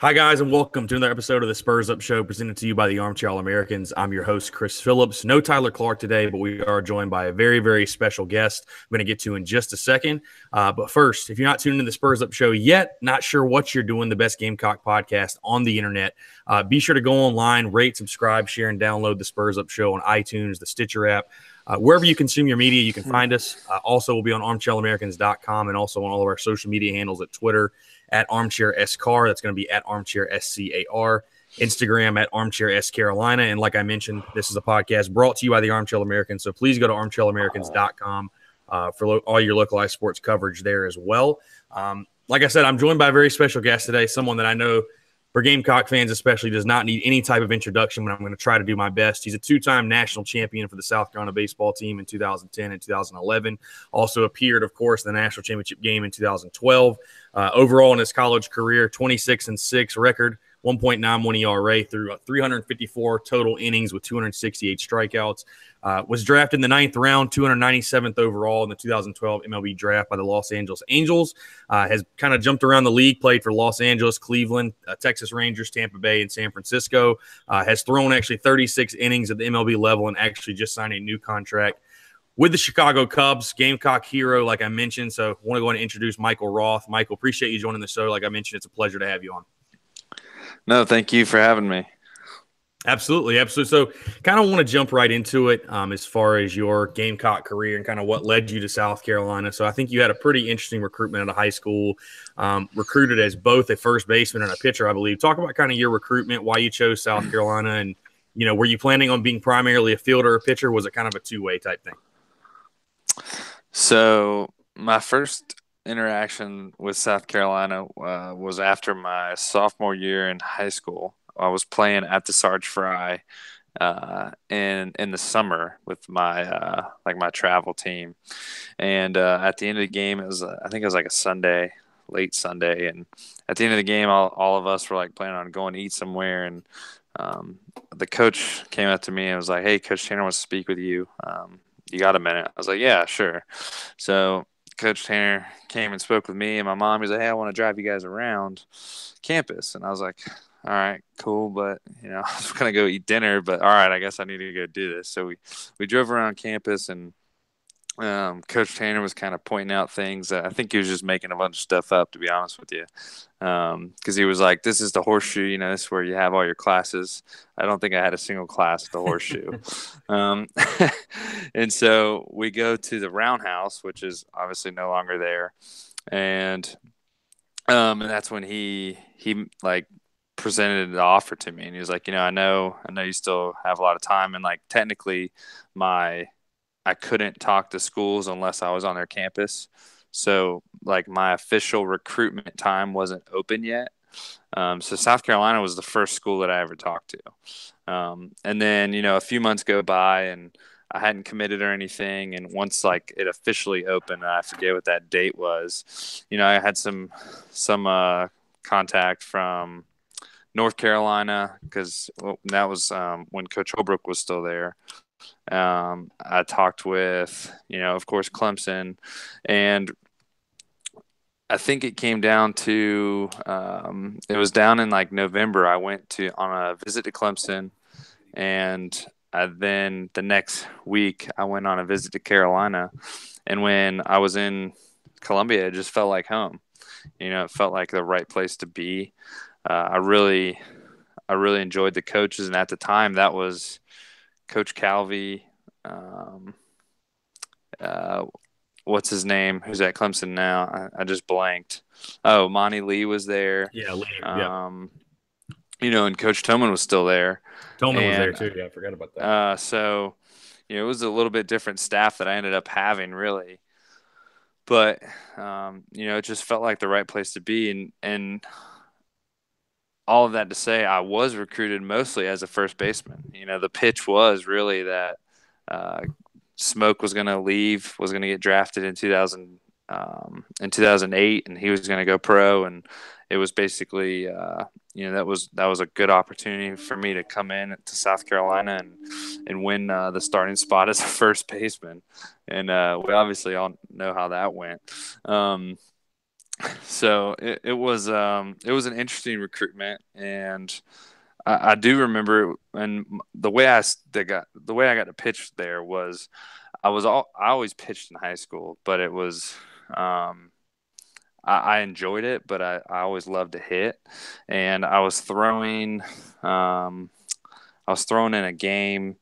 Hi, guys, and welcome to another episode of the Spurs Up Show presented to you by the Armchair All-Americans. I'm your host, Chris Phillips. No Tyler Clark today, but we are joined by a very, very special guest I'm going to get to in just a second. But first, if you're not tuned into the Spurs Up Show yet, not sure what you're doing, the best Gamecock podcast on the internet, be sure to go online, rate, subscribe, share, and download the Spurs Up Show on iTunes, the Stitcher app. Wherever you consume your media, you can find us. Also, we'll be on armchairamericans.com and also on all of our social media handles at Twitter, at ArmchairSCar. That's going to be at ArmchairSCAR. Instagram at ArmchairSCarolina. And like I mentioned, this is a podcast brought to you by the Armchair Americans. So please go to armchairamericans.com for all your localized sports coverage there as well. Like I said, I'm joined by a very special guest today, someone that I know for Gamecock fans especially does not need any type of introduction, but I'm going to try to do my best. He's a two-time national champion for the South Carolina baseball team in 2010 and 2011. Also appeared, of course, in the national championship game in 2012. Overall in his college career, 26-6 record, 1.91 ERA through 354 total innings with 268 strikeouts. Was drafted in the 9th round, 297th overall in the 2012 MLB draft by the Los Angeles Angels. Has kind of jumped around the league, played for Los Angeles, Cleveland, Texas Rangers, Tampa Bay, and San Francisco. Has thrown actually 36 innings at the MLB level and actually just signed a new contract with the Chicago Cubs. Gamecock hero, like I mentioned. So I want to go ahead and introduce Michael Roth. Michael, appreciate you joining the show. Like I mentioned, it's a pleasure to have you on. No, thank you for having me. Absolutely. So kind of want to jump right into it as far as your Gamecock career and kind of what led you to South Carolina. So I think you had a pretty interesting recruitment out of high school, recruited as both a first baseman and a pitcher, I believe. Talk about kind of your recruitment, why you chose South Carolina, and, were you planning on being primarily a fielder or pitcher? Was it kind of a two-way type thing? So my first interaction with South Carolina was after my sophomore year in high school. I was playing at the Sarge Fry in the summer with my my travel team, and at the end of the game, I think it was like a Sunday, late Sunday, and at the end of the game, all of us were like planning on going to eat somewhere, and the coach came up to me and was like, "Hey, Coach Tanner wants to speak with you. You got a minute?" I was like, "Yeah, sure." So Coach Tanner came and spoke with me and my mom. He's like, "Hey, I want to drive you guys around campus." And I was like, "All right, cool, but I was gonna go eat dinner, but all right, I guess I need to go do this." So we drove around campus, and Coach Tanner was kind of pointing out things that I think he was just making a bunch of stuff up, to be honest with you, because he was like, "This is the Horseshoe, this is where you have all your classes." I don't think I had a single class at the Horseshoe. And so we go to the Roundhouse, which is obviously no longer there, and that's when he like presented the offer to me, and he was like, I know you still have a lot of time, and like technically I couldn't talk to schools unless I was on their campus. So like my official recruitment time wasn't open yet. So South Carolina was the first school that I ever talked to. And then, a few months go by and I hadn't committed or anything. And once like it officially opened, I forget what that date was, I had some contact from North Carolina, because that was when Coach Holbrook was still there. I talked with, of course, Clemson, and I think it came down to it was down in like November. I went on a visit to Clemson, and then the next week I went on a visit to Carolina. And when I was in Columbia, it just felt like home. It felt like the right place to be. I really enjoyed the coaches, and at the time that was Coach Calvi. What's his name? Who's at Clemson now? I just blanked. Oh, Monty Lee was there. Yeah, Lee. Yeah. And Coach Toman was still there. Toman was there too. Yeah, I forgot about that. So, it was a little bit different staff that I ended up having, really. But, it just felt like the right place to be. And all of that to say, I was recruited mostly as a first baseman. The pitch was really that Smoke was going to leave, was going to get drafted in 2008, and he was going to go pro. And it was basically, that was a good opportunity for me to come in to South Carolina and win the starting spot as a first baseman. And we obviously all know how that went. So it was an interesting recruitment, and I do remember, and the way I got to pitch there was I always pitched in high school, but it was um, I enjoyed it, but I always loved to hit, and I was throwing in a game.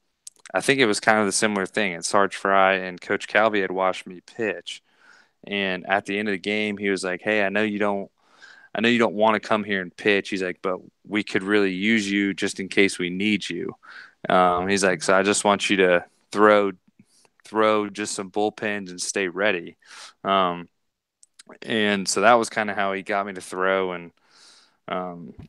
I think it was kind of the similar thing at Sarge Fry, and Coach Calvi had watched me pitch, and at the end of the game, he was like, "Hey, I know you don't want to come here and pitch." He's like, "But we could really use you just in case we need you." He's like, "So I just want you to throw just some bullpens and stay ready." Um, and so that was kind of how he got me to throw. And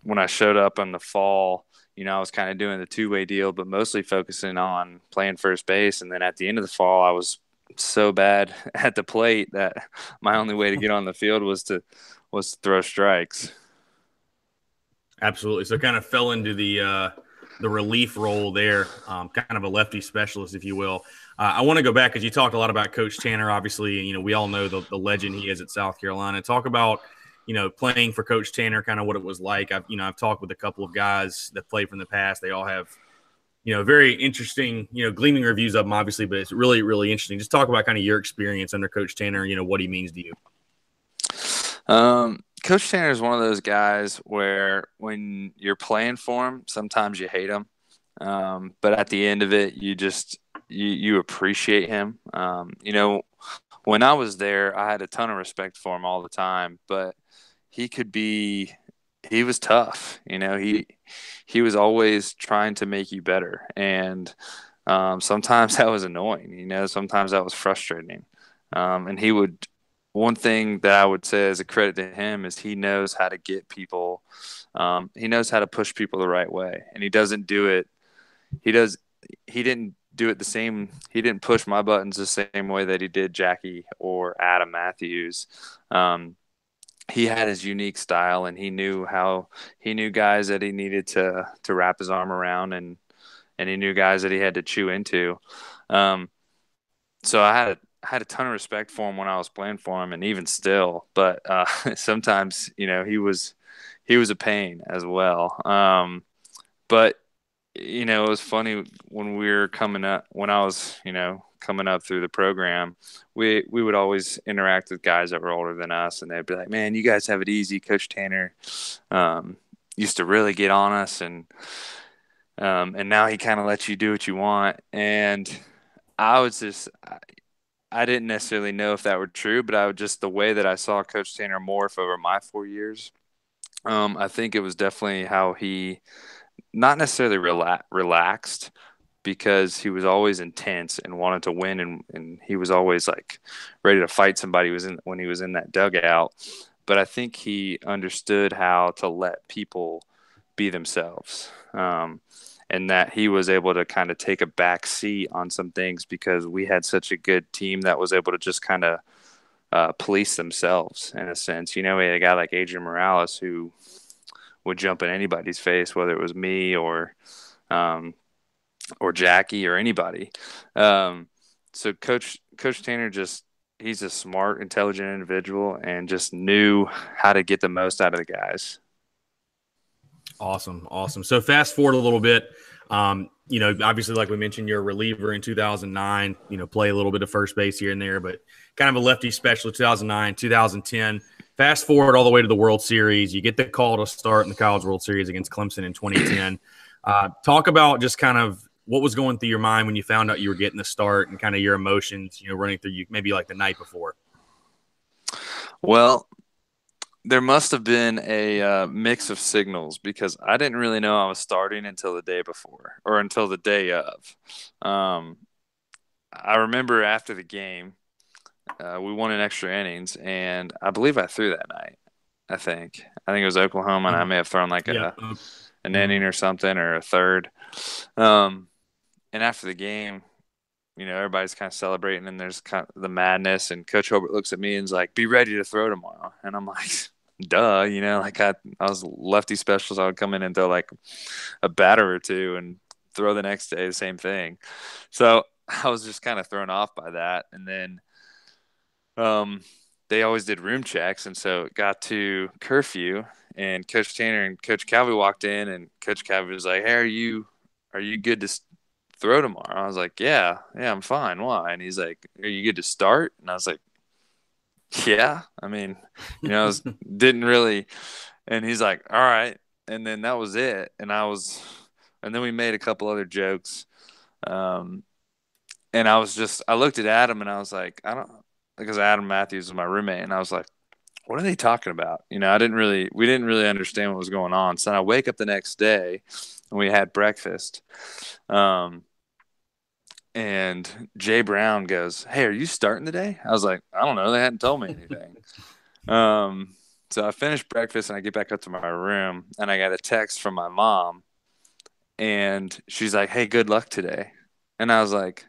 when I showed up in the fall, I was kind of doing the two-way deal, but mostly focusing on playing first base. And then at the end of the fall, I was so bad at the plate that my only way to get on the field was to throw strikes. Absolutely. So kind of fell into the relief role there, kind of a lefty specialist, if you will. I want to go back because you talked a lot about Coach Tanner. Obviously, we all know the legend he is at South Carolina. Talk about playing for Coach Tanner, kind of what it was like. I've talked with a couple of guys that played from the past. They all have very interesting gleaming reviews of him, obviously, but it's really really interesting. Just talk about kind of your experience under Coach Tanner. What he means to you. Coach Tanner is one of those guys where when you're playing for him, sometimes you hate him, but at the end of it, you appreciate him. When I was there, I had a ton of respect for him all the time, but he could be he was tough. He was always trying to make you better, and sometimes that was annoying. Sometimes that was frustrating. And he would one thing that I would say as a credit to him is he knows how to get people. He knows how to push people the right way, and he doesn't do it. He does. He didn't do it the same. He didn't push my buttons the same way that he did Jackie or Adam Matthews. Um, he had his unique style, and he knew guys that he needed to wrap his arm around, and he knew guys that he had to chew into. Um, so I had a ton of respect for him when I was playing for him, and even still. But sometimes, he was a pain as well. But it was funny when we were coming up when I was coming up through the program. We would always interact with guys that were older than us, and they'd be like, "Man, you guys have it easy. Coach Tanner used to really get on us, and now he kind of lets you do what you want." And I was just I didn't necessarily know if that were true, but I would just the way that I saw Coach Tanner morph over my 4 years. I think it was definitely how he not necessarily relaxed, because he was always intense and wanted to win, and he was always like ready to fight somebody when he was in that dugout. But I think he understood how to let people be themselves. And that he was able to kind of take a back seat on some things because we had such a good team that was able to just kind of police themselves in a sense. We had a guy like Adrian Morales who would jump in anybody's face, whether it was me or Jackie or anybody. So Coach Tanner he's a smart, intelligent individual and just knew how to get the most out of the guys. Awesome. So fast forward a little bit. Obviously, like we mentioned, you're a reliever in 2009. Play a little bit of first base here and there, but kind of a lefty special 2009, 2010. Fast forward all the way to the World Series. You get the call to start in the College World Series against Clemson in 2010. Talk about just kind of what was going through your mind when you found out you were getting the start and kind of your emotions, running through you maybe like the night before. Well, there must have been a mix of signals because I didn't really know I was starting until the day before or until the day of. Um, I remember after the game, we won in extra innings, and I believe I threw that night. I think it was Oklahoma, and I may have thrown like Yeah. an inning or something or a third. Um, and after the game, everybody's kind of celebrating, and there's kind of the madness. And Coach Hobart looks at me and is like, "Be ready to throw tomorrow." And I'm like, "Duh," like I was lefty special, so I would come in and throw like a batter or two, and throw the next day the same thing. So I was just kind of thrown off by that, and then they always did room checks, and so it got to curfew, and Coach Tanner and Coach Calvey walked in, and Coach Calvey was like, "Hey, are you good to throw tomorrow?" I was like, "Yeah, I'm fine. Why?" And he's like, "Are you good to start?" And I was like, "Yeah." I mean, didn't really. And he's like, "All right." And then that was it. And then we made a couple other jokes. Um, and I looked at Adam and I was like, because Adam Matthews was my roommate, and I was like, what are they talking about? We didn't really understand what was going on. So I wake up the next day and we had breakfast. And Jay Brown goes, "Hey, are you starting today?" I was like, "I don't know. They hadn't told me anything." So I finished breakfast and I get back up to my room and I got a text from my mom, and she's like, "Hey, good luck today." And I was like,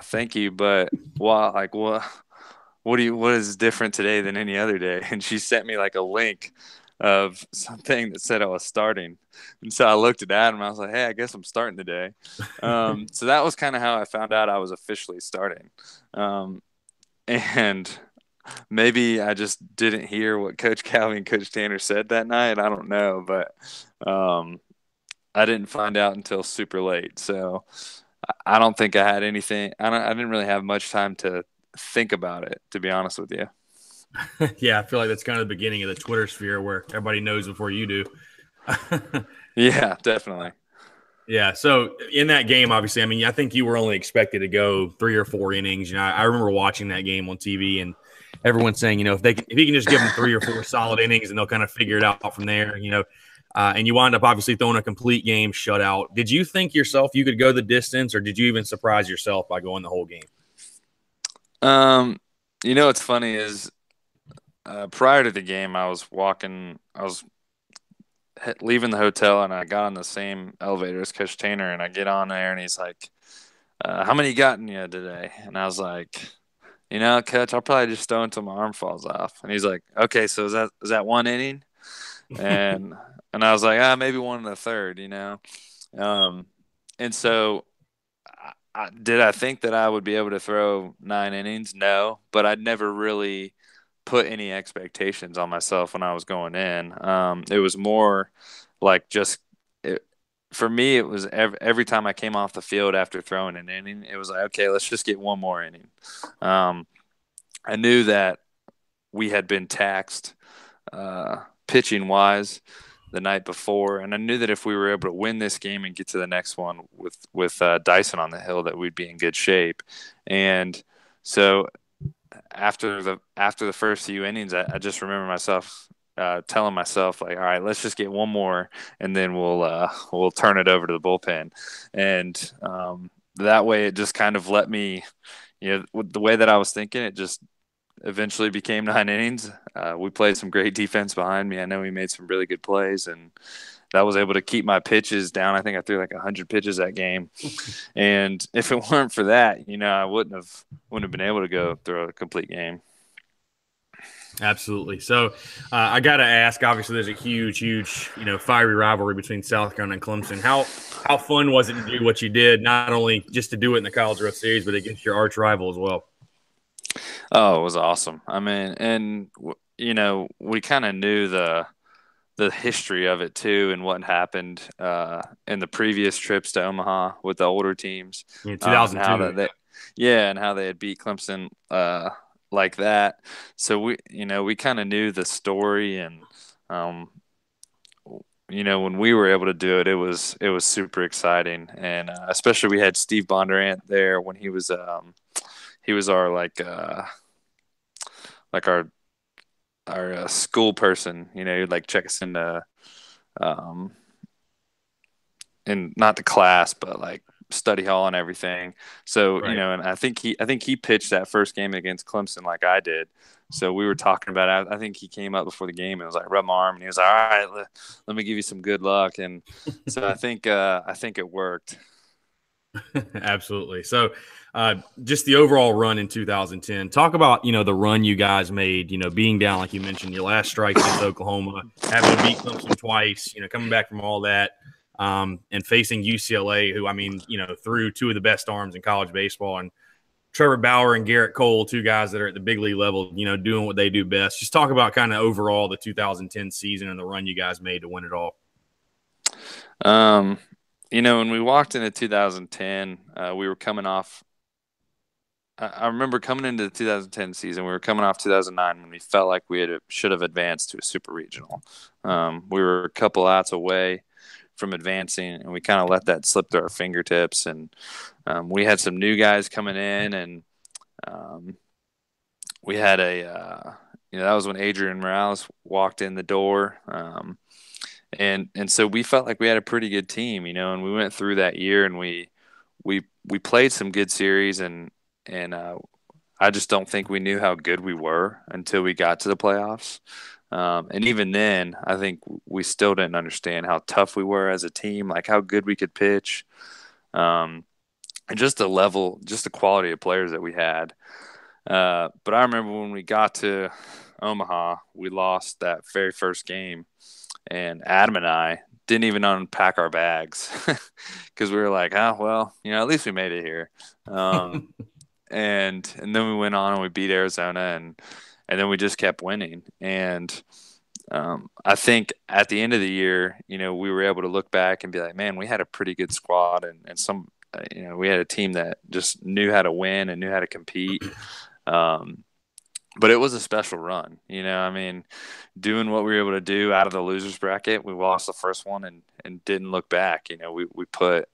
"Thank you, but what is different today than any other day?" And she sent me like a link of something that said I was starting. And so I looked at that and I was like, "Hey, I guess I'm starting today." So that was kind of how I found out I was officially starting. And maybe I just didn't hear what Coach Calvin and Coach Tanner said that night. I don't know, but I didn't find out until super late. So I don't think I had anything. I didn't really have much time to think about it, to be honest with you. Yeah, I feel like that's kind of the beginning of the Twitter sphere where everybody knows before you do. Yeah, definitely. Yeah. So in that game, obviously, I mean, I think you were only expected to go 3 or 4 innings. I remember watching that game on TV and everyone saying, if he can just give them 3 or 4 solid innings and they'll kind of figure it out from there, and you wind up obviously throwing a complete game shutout. Did you think yourself you could go the distance, or did you even surprise yourself by going the whole game? What's funny is prior to the game, I was leaving the hotel and I got on the same elevator as Coach Tanner, and I get on there and he's like, "How many you got in you today?" And I was like, "Coach, I'll probably just throw until my arm falls off." And he's like, "Okay, so is that 1 inning?" And I was like, maybe 1 in the third, and so did I think that I would be able to throw 9 innings? No, but I'd never really put any expectations on myself when I was going in. It was more like for me, it was every time I came off the field after throwing an inning, it was like, okay, let's just get one more inning. I knew that we had been taxed pitching wise the night before, and I knew that if we were able to win this game and get to the next one with Dyson on the hill, that we'd be in good shape. And so after the first few innings, I just remember myself telling myself, like, all right, let's just get one more, and then we'll turn it over to the bullpen. And that way, it just kind of let me, with the way that I was thinking, it just eventually became 9 innings. We played some great defense behind me. I know we made some really good plays, and that was able to keep my pitches down. I think I threw like 100 pitches that game. And if it weren't for that, I wouldn't have been able to go through a complete game. Absolutely. So I got to ask, obviously there's a huge, fiery rivalry between South Carolina and Clemson. How fun was it to do what you did, not only just to do it in the College World Series, but against your arch rival as well? Oh, it was awesome. I mean, and we kind of knew the history of it too, and what happened in the previous trips to Omaha with the older teams, In and how 2002. and how they had beat Clemson like that. So we kind of knew the story, and when we were able to do it, it was super exciting, and especially we had Steve Bondurant there when he was our like our school person, he'd like check us into um in not the class, but like study hall and everything. So, Right. and I think he pitched that first game against Clemson like I did. So we were talking about it. I think he came up before the game and was like, rub my arm, and he was like, all right, let me give you some good luck. And so I think it worked. Absolutely. So just the overall run in 2010. Talk about, the run you guys made, being down, like you mentioned, your last strike against Oklahoma, having to beat Clemson twice, coming back from all that, and facing UCLA, who, I mean, threw 2 of the best arms in college baseball. And Trevor Bauer and Garrett Cole, two guys that are at the big league level, doing what they do best. Just talk about kind of overall the 2010 season and the run you guys made to win it all. When we walked into 2010, we were coming off. I remember coming into the 2010 season, we were coming off 2009 when we felt like we should have advanced to a super regional. We were a couple outs away from advancing, and we kind of let that slip through our fingertips. And we had some new guys coming in, and we had that was when Adrian Morales walked in the door. And so we felt like we had a pretty good team, and we went through that year, and we played some good series, and I just don't think we knew how good we were until we got to the playoffs. And even then, I think we still didn't understand how tough we were as a team, like how good we could pitch, and just the quality of players that we had. But I remember when we got to Omaha, we lost that very first game, and Adam and I didn't even unpack our bags because we were like, oh, well, at least we made it here. And then we went on and we beat Arizona, and then we just kept winning. And I think at the end of the year, we were able to look back and be like, man, we had a pretty good squad, and some, we had a team that just knew how to win and knew how to compete. But it was a special run, doing what we were able to do out of the losers bracket. We lost the first one and didn't look back. We put,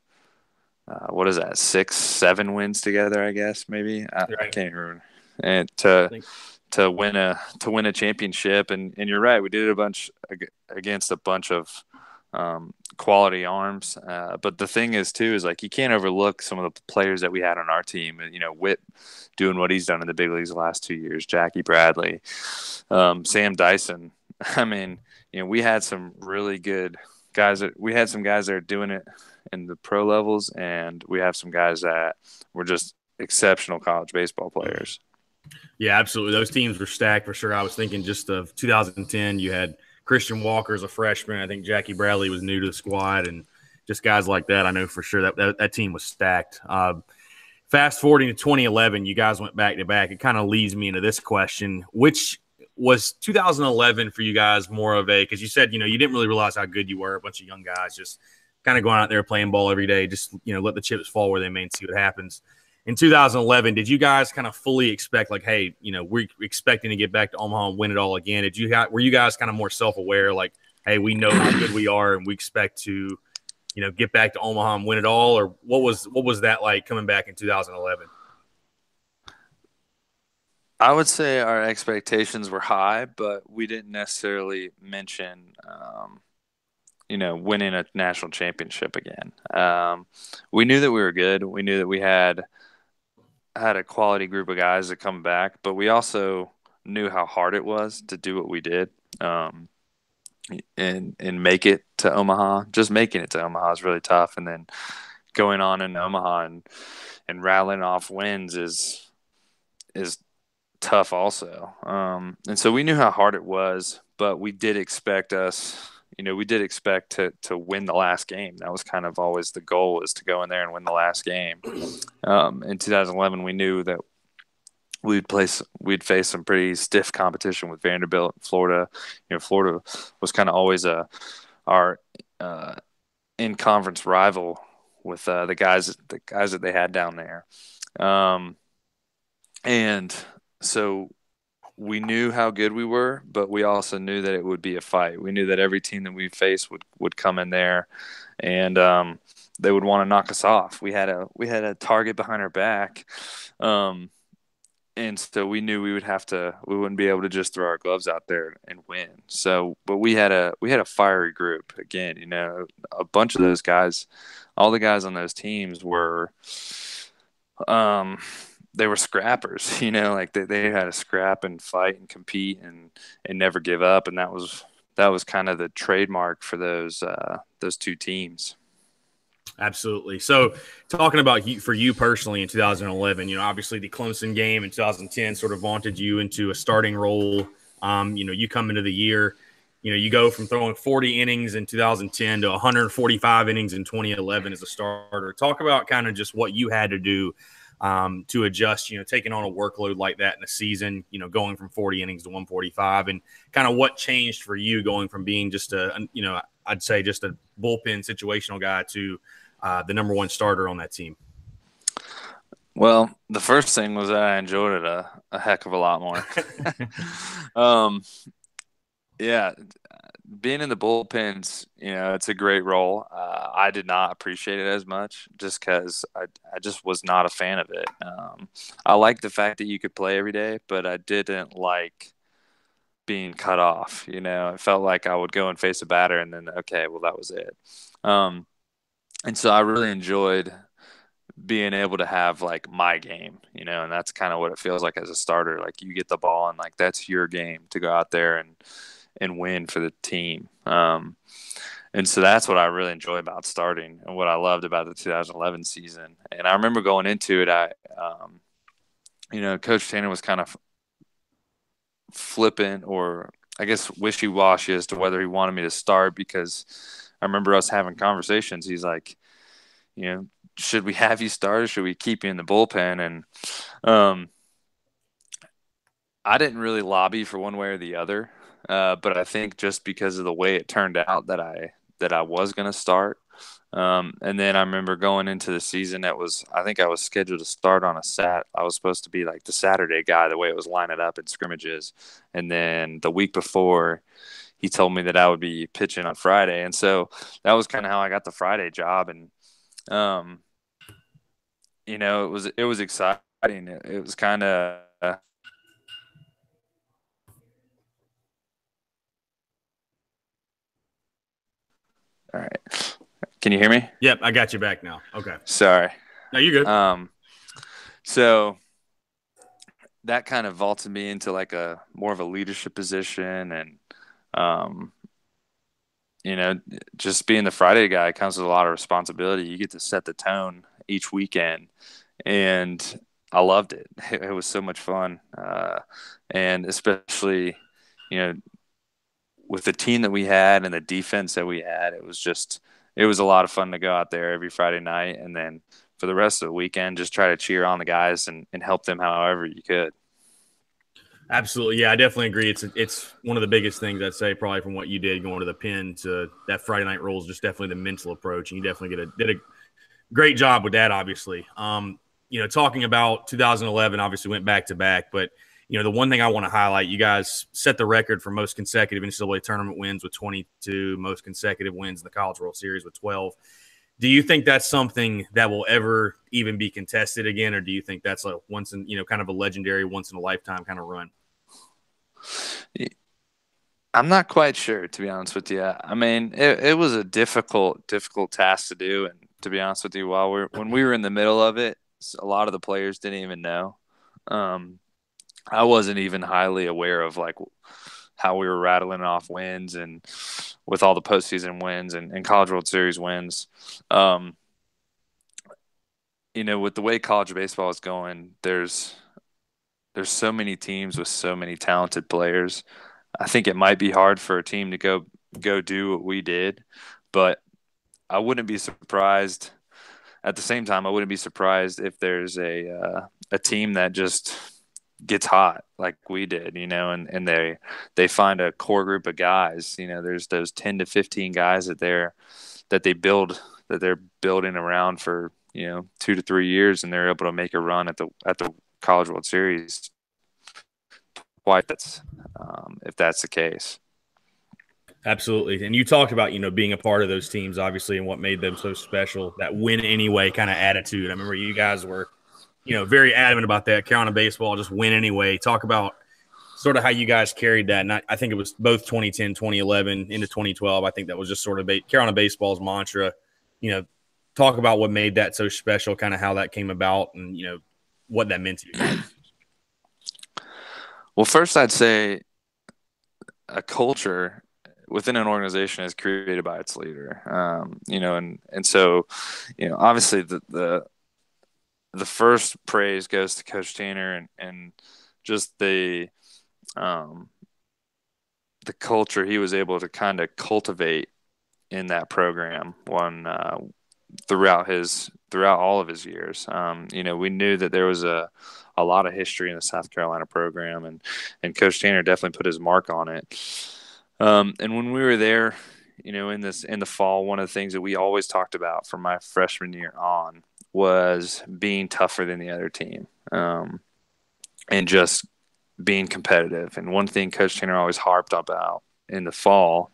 what is that, 6-7 wins together, I guess, maybe. I can't remember. And to win a championship, and you're right, we did it against a bunch of quality arms. But the thing is too is like you can't overlook some of the players that we had on our team. Whit doing what he's done in the big leagues the last 2 years, Jackie Bradley, Sam Dyson. I mean, we had some really good guys. We had some guys that are doing it in the pro levels, and we have some guys that were just exceptional college baseball players. Yeah, absolutely. Those teams were stacked for sure. I was thinking just of 2010, you had Christian Walker as a freshman. I think Jackie Bradley was new to the squad, and just guys like that. I know for sure that team was stacked. Fast forwarding to 2011, you guys went back to back. It kind of leads me into this question, which was 2011 for you guys more of a, because you said, you didn't really realize how good you were, a bunch of young guys just kind of going out there playing ball every day, just, let the chips fall where they may and see what happens. In 2011, did you guys kind of fully expect, like, hey, we're expecting to get back to Omaha and win it all again? Were you guys kind of more self-aware, like, hey, we know how good we are and we expect to, get back to Omaha and win it all? Or what was that like coming back in 2011? I would say our expectations were high, but we didn't necessarily mention, winning a national championship again. We knew that we were good. We knew that we had a quality group of guys that come back, but we also knew how hard it was to do what we did, and make it to Omaha. Just making it to Omaha is really tough, and then going on in Omaha and rattling off wins is tough also. And so we knew how hard it was, but we did expect to win the last game. That was kind of always the goal, is to go in there and win the last game. In 2011, we knew that we'd face some pretty stiff competition with Vanderbilt, Florida. Florida was kind of always our in-conference rival with the guys that they had down there. And so we knew how good we were, but we also knew that it would be a fight. We knew that every team that we faced would come in there, and they would want to knock us off. We had a target behind our back, and so we knew we wouldn't be able to just throw our gloves out there and win. So, but we had a fiery group again. A bunch of those guys, all the guys on those teams were, they were scrappers, like they had to scrap and fight and compete and never give up. And that was kind of the trademark for those two teams. Absolutely. So talking about for you personally in 2011, obviously the Clemson game in 2010 sort of vaunted you into a starting role. You come into the year, you go from throwing 40 innings in 2010 to 145 innings in 2011 as a starter. Talk about kind of just what you had to do to adjust, taking on a workload like that in a season, going from 40 innings to 145, and kind of what changed for you going from being just I'd say just a bullpen situational guy to the number one starter on that team? Well, the first thing was that I enjoyed it a heck of a lot more. Yeah, being in the bullpens, it's a great role. I did not appreciate it as much just because I just was not a fan of it. I like the fact that you could play every day, but I didn't like being cut off. It felt like I would go and face a batter and then, okay, well, that was it. And so I really enjoyed being able to have like my game, and that's kind of what it feels like as a starter. Like you get the ball and like that's your game to go out there and win for the team. And so that's what I really enjoy about starting and what I loved about the 2011 season. And I remember going into it, Coach Tanner was kind of flippant, or I guess wishy-washy as to whether he wanted me to start, because I remember us having conversations. He's like, should we have you start or should we keep you in the bullpen? And I didn't really lobby for one way or the other, but I think just because of the way it turned out that I was going to start. And then I remember going into the season, I think I was scheduled to start on I was supposed to be like the Saturday guy, the way it was lining up in scrimmages. And then the week before, he told me that I would be pitching on Friday. And so that was kind of how I got the Friday job. And, it was exciting. It was kind of, all right. Can you hear me? Yep, I got you back now. Okay. Sorry. No, you're good. So that kind of vaulted me into like a more of a leadership position, and just being the Friday guy comes with a lot of responsibility. You get to set the tone each weekend, and I loved it. It was so much fun, and especially, with the team that we had and the defense that we had, it was a lot of fun to go out there every Friday night, and then for the rest of the weekend, just try to cheer on the guys and help them however you could. Absolutely. Yeah, I definitely agree. It's one of the biggest things I'd say, probably from what you did going to the pen to that Friday night role, is just definitely the mental approach. And you definitely did a great job with that, obviously. Talking about 2011, obviously went back to back, but the one thing I want to highlight, you guys set the record for most consecutive NCAA tournament wins with 22, most consecutive wins in the College World Series with 12. Do you think that's something that will ever even be contested again, or do you think that's a kind of a legendary, once in a lifetime kind of run? I'm not quite sure, to be honest with you. I mean, it was a difficult task to do, and to be honest with you, when we were in the middle of it, a lot of the players didn't even know. I wasn't even highly aware of like how we were rattling off wins, and with all the postseason wins and College World Series wins. With the way college baseball is going, there's so many teams with so many talented players. I think it might be hard for a team to go do what we did, but I wouldn't be surprised. At the same time, I wouldn't be surprised if there's a team that just gets hot like we did, and they find a core group of guys. There's those 10 to 15 guys that they're building around for 2 to 3 years, and they're able to make a run at the College World Series. Why that's if that's the case. Absolutely. And you talked about, being a part of those teams, obviously, and what made them so special, that win anyway kind of attitude. I remember you guys were, very adamant about that. Carolina baseball, just win anyway. Talk about sort of how you guys carried that. And I think it was both 2010, 2011 into 2012. I think that was just sort of Carolina baseball's mantra. Talk about what made that so special, kind of how that came about, and, what that meant to you guys. Well, first I'd say a culture within an organization is created by its leader. And so, obviously the first praise goes to Coach Tanner and just the culture he was able to kind of cultivate in that program throughout his throughout all of his years. We knew that there was a lot of history in the South Carolina program, and Coach Tanner definitely put his mark on it. And when we were there, in the fall, one of the things that we always talked about from my freshman year on was being tougher than the other team, and just being competitive. And one thing Coach Tanner always harped about in the fall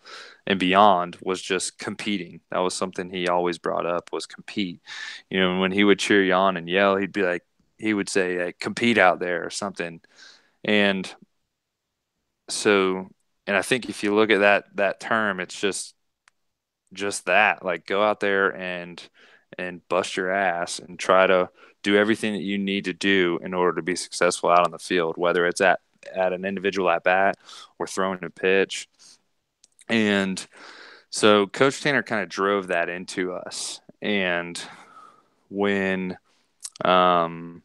and beyond was just competing. That was something he always brought up, was compete. When he would cheer you on and yell, he would say, hey, compete out there or something. And so, and I think if you look at that term, it's just that, like, go out there and bust your ass and try to do everything that you need to do in order to be successful out on the field, whether it's at an individual at bat or throwing a pitch. And so Coach Tanner kind of drove that into us. And when when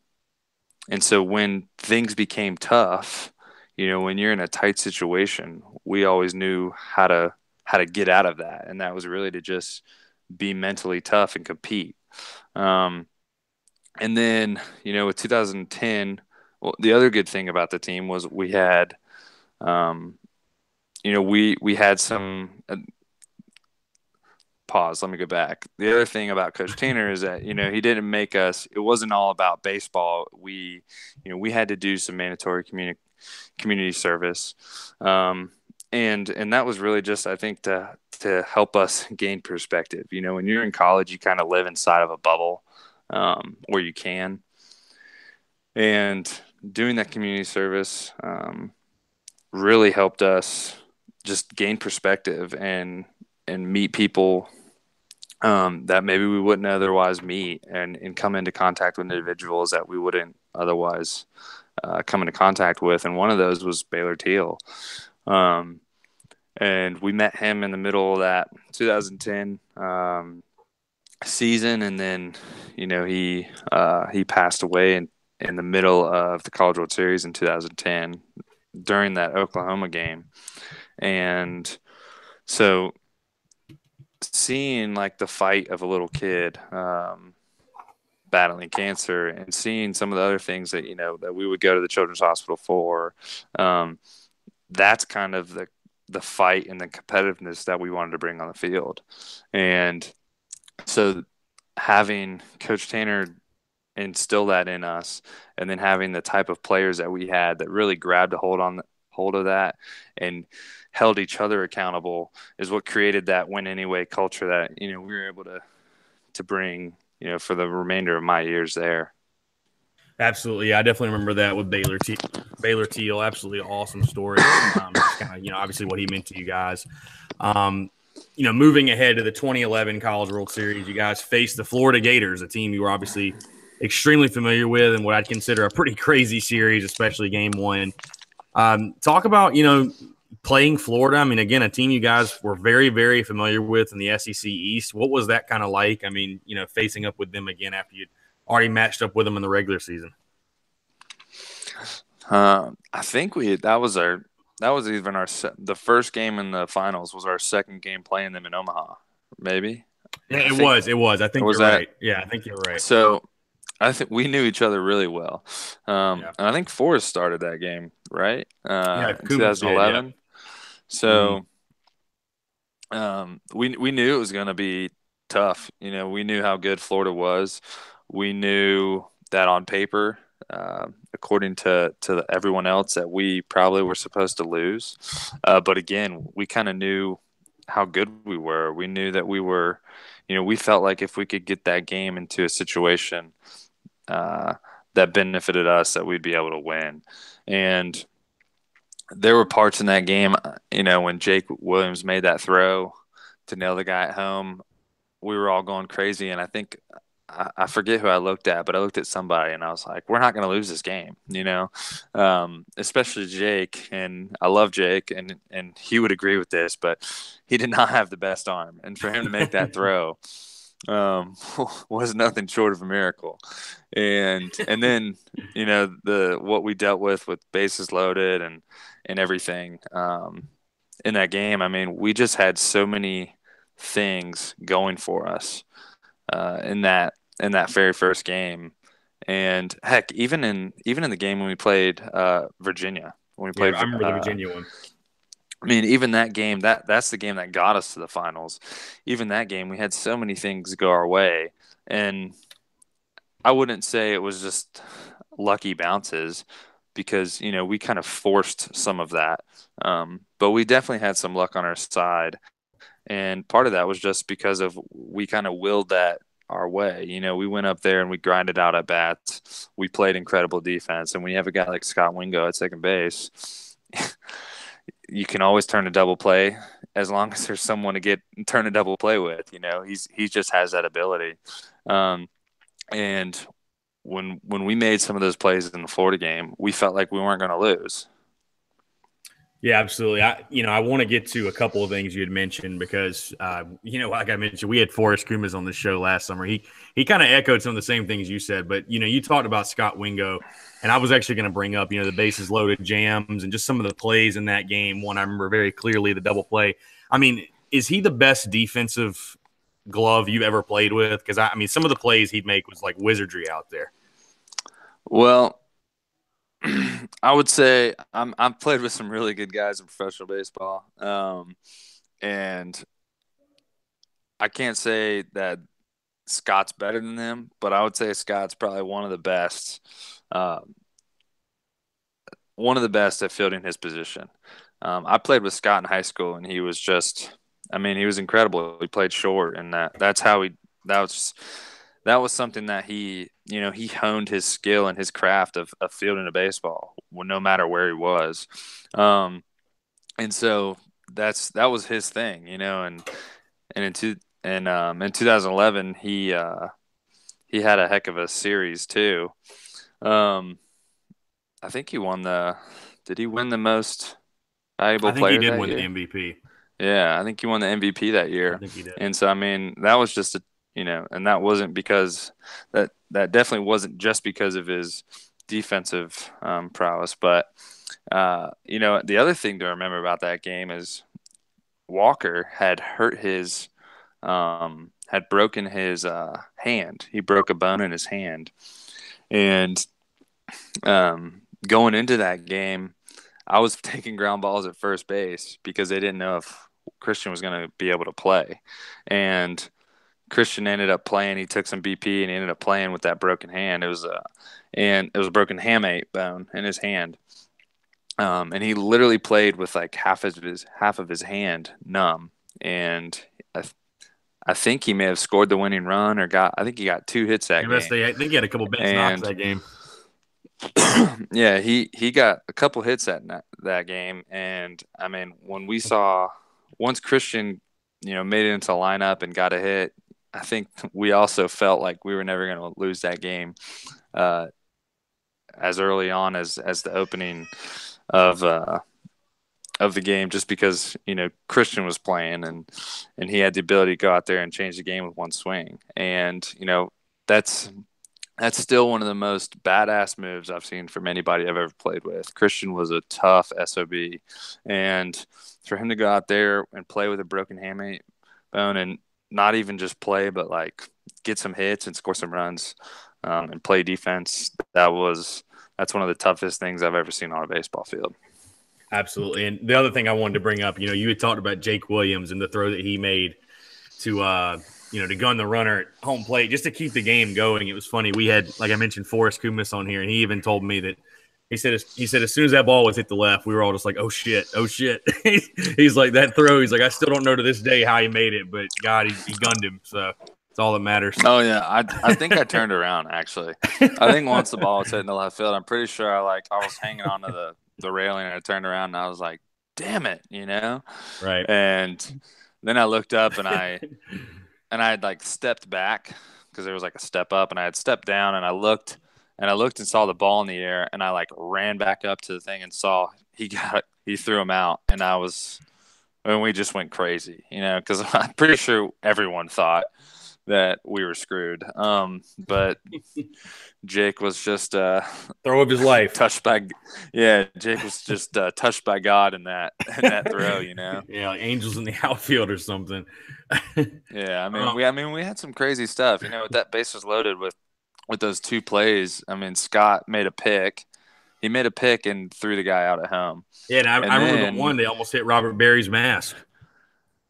things became tough, when you're in a tight situation, we always knew how to get out of that. And that was really to just be mentally tough and compete. And then, with 2010, well, the other good thing about the team was we had, we had some pause. Let me go back. The other thing about Coach Tanner is that, he didn't make us, it wasn't all about baseball. We had to do some mandatory community service. And that was really just, I think, to help us gain perspective. When you're in college, you kind of live inside of a bubble, where you can. And doing that community service really helped us just gain perspective and meet people that maybe we wouldn't otherwise meet, and come into contact with individuals that we wouldn't otherwise come into contact with. And one of those was Baylor Teal. And we met him in the middle of that 2010 season, and then he passed away in the middle of the College World Series in 2010 during that Oklahoma game. And so seeing like the fight of a little kid battling cancer, and seeing some of the other things that that we would go to the Children's Hospital for, that's kind of the fight and the competitiveness that we wanted to bring on the field. And so having Coach Tanner instill that in us, and then having the type of players that we had that really grabbed a hold of that and held each other accountable, is what created that win anyway culture that we were able to bring for the remainder of my years there. Absolutely. I definitely remember that with Baylor Teal. Absolutely awesome story. Just kind of, obviously what he meant to you guys. Moving ahead to the 2011 College World Series, you guys faced the Florida Gators, a team you were obviously extremely familiar with, and what I'd consider a pretty crazy series, especially game one. Talk about, playing Florida. I mean, again, a team you guys were very, very familiar with in the SEC East. What was that kind of like? I mean, facing up with them again after you'd already matched up with them in the regular season. I think that was even the first game in the finals was our second game playing them in Omaha, maybe. Yeah, it was. I think you're right. Yeah, I think you're right. So I think we knew each other really well. And I think Forrest started that game, right? In 2011. Did, yeah. So we knew it was going to be tough. We knew how good Florida was. We knew that on paper, according to everyone else, that we probably were supposed to lose. But again, we kind of knew how good we were. We knew that we were, we felt like if we could get that game into a situation that benefited us, that we'd be able to win. And there were parts in that game, when Jake Williams made that throw to nail the guy at home, we were all going crazy. And I think, I forget who I looked at, but I looked at somebody and I was like, we're not going to lose this game, especially Jake. And I love Jake, and he would agree with this, but he did not have the best arm. And for him to make that throw was nothing short of a miracle. And then, what we dealt with bases loaded and everything in that game. I mean, we just had so many things going for us in that in that very first game. And heck, even in the game when we played Virginia, when we Yeah, played, I remember the Virginia one. I mean, even that game, that's the game that got us to the finals. Even that game, we had so many things go our way, and I wouldn't say it was just lucky bounces because we kind of forced some of that, but we definitely had some luck on our side, and part of that was just because of we kind of willed that our way. We went up there and we grinded out at bats. We played incredible defense, and when you have a guy like Scott Wingo at second base, you can always turn a double play as long as there's someone to turn a double play with. He just has that ability. And when we made some of those plays in the Florida game, we felt like we weren't going to lose. Yeah, absolutely. I want to get to a couple of things you had mentioned because, like I mentioned, we had Forrest Kumas on the show last summer. He kind of echoed some of the same things you said, but, you talked about Scott Wingo, and I was actually going to bring up, the bases loaded jams and just some of the plays in that game. One I remember very clearly, the double play. I mean, is he the best defensive glove you've ever played with? Because, some of the plays he'd make was like wizardry out there. Well, I would say I've played with some really good guys in professional baseball, and I can't say that Scott's better than them, but I would say Scott's probably one of the best at fielding his position. I played with Scott in high school, and he was he was incredible. He played short, and that was something that he honed his skill and his craft of fielding a baseball, no matter where he was. And so that was his thing, and in 2011 he had a heck of a series too. I think did he win the most valuable I think he player did that win year? the MVP. Yeah, I think he won the MVP that year. I think he did. And so, that was just and that wasn't because that definitely wasn't just because of his defensive prowess. But, the other thing to remember about that game is Walker had had broken his hand. He broke a bone in his hand. And going into that game, I was taking ground balls at first base because they didn't know if Christian was going to be able to play. And Christian ended up playing. He took some BP and he ended up playing with that broken hand. It was a broken hamate bone in his hand. And he literally played with like half of his hand numb. And I think he may have scored the winning run I think he got 2 hits that game. I think he had a couple base knocks that game. Yeah, he got a couple hits that game, and when we saw once Christian, made it into the lineup and got a hit, I think we also felt like we were never going to lose that game, as early on as the opening of the game, just because Christian was playing and he had the ability to go out there and change the game with one swing, and that's still one of the most badass moves I've seen from anybody I've ever played with. Christian was a tough SOB, and for him to go out there and play with a broken hamate bone and not even just play, but like get some hits and score some runs, and play defense, that's one of the toughest things I've ever seen on a baseball field. Absolutely. And the other thing I wanted to bring up, you had talked about Jake Williams and the throw that he made to to gun the runner at home plate just to keep the game going. It was funny. We had, like I mentioned, Forrest Kumas on here, and he even told me that he said as soon as that ball was hit the left, we were all just like, oh shit. He's like, that throw. He's like, I still don't know to this day how he made it, but God, he gunned him. So it's all that matters. Oh yeah, I think I turned around actually. I think once the ball was hitting the left field, I'm pretty sure I was hanging onto the railing and I turned around and I was like, damn it, Right. And then I looked up and I had like stepped back because there was like a step up, and I had stepped down and I looked and saw the ball in the air, and I like ran back up to the thing and saw he threw him out, and we just went crazy, because I'm pretty sure everyone thought that we were screwed. But Jake was just Throw of his life. Jake was just touched by God in that throw, Yeah, like angels in the outfield or something. Yeah, we had some crazy stuff. With that base was loaded with those two plays. I mean, Scott made a pick. He made a pick and threw the guy out at home. Yeah, and I remember then, the one they almost hit Robert Berry's mask.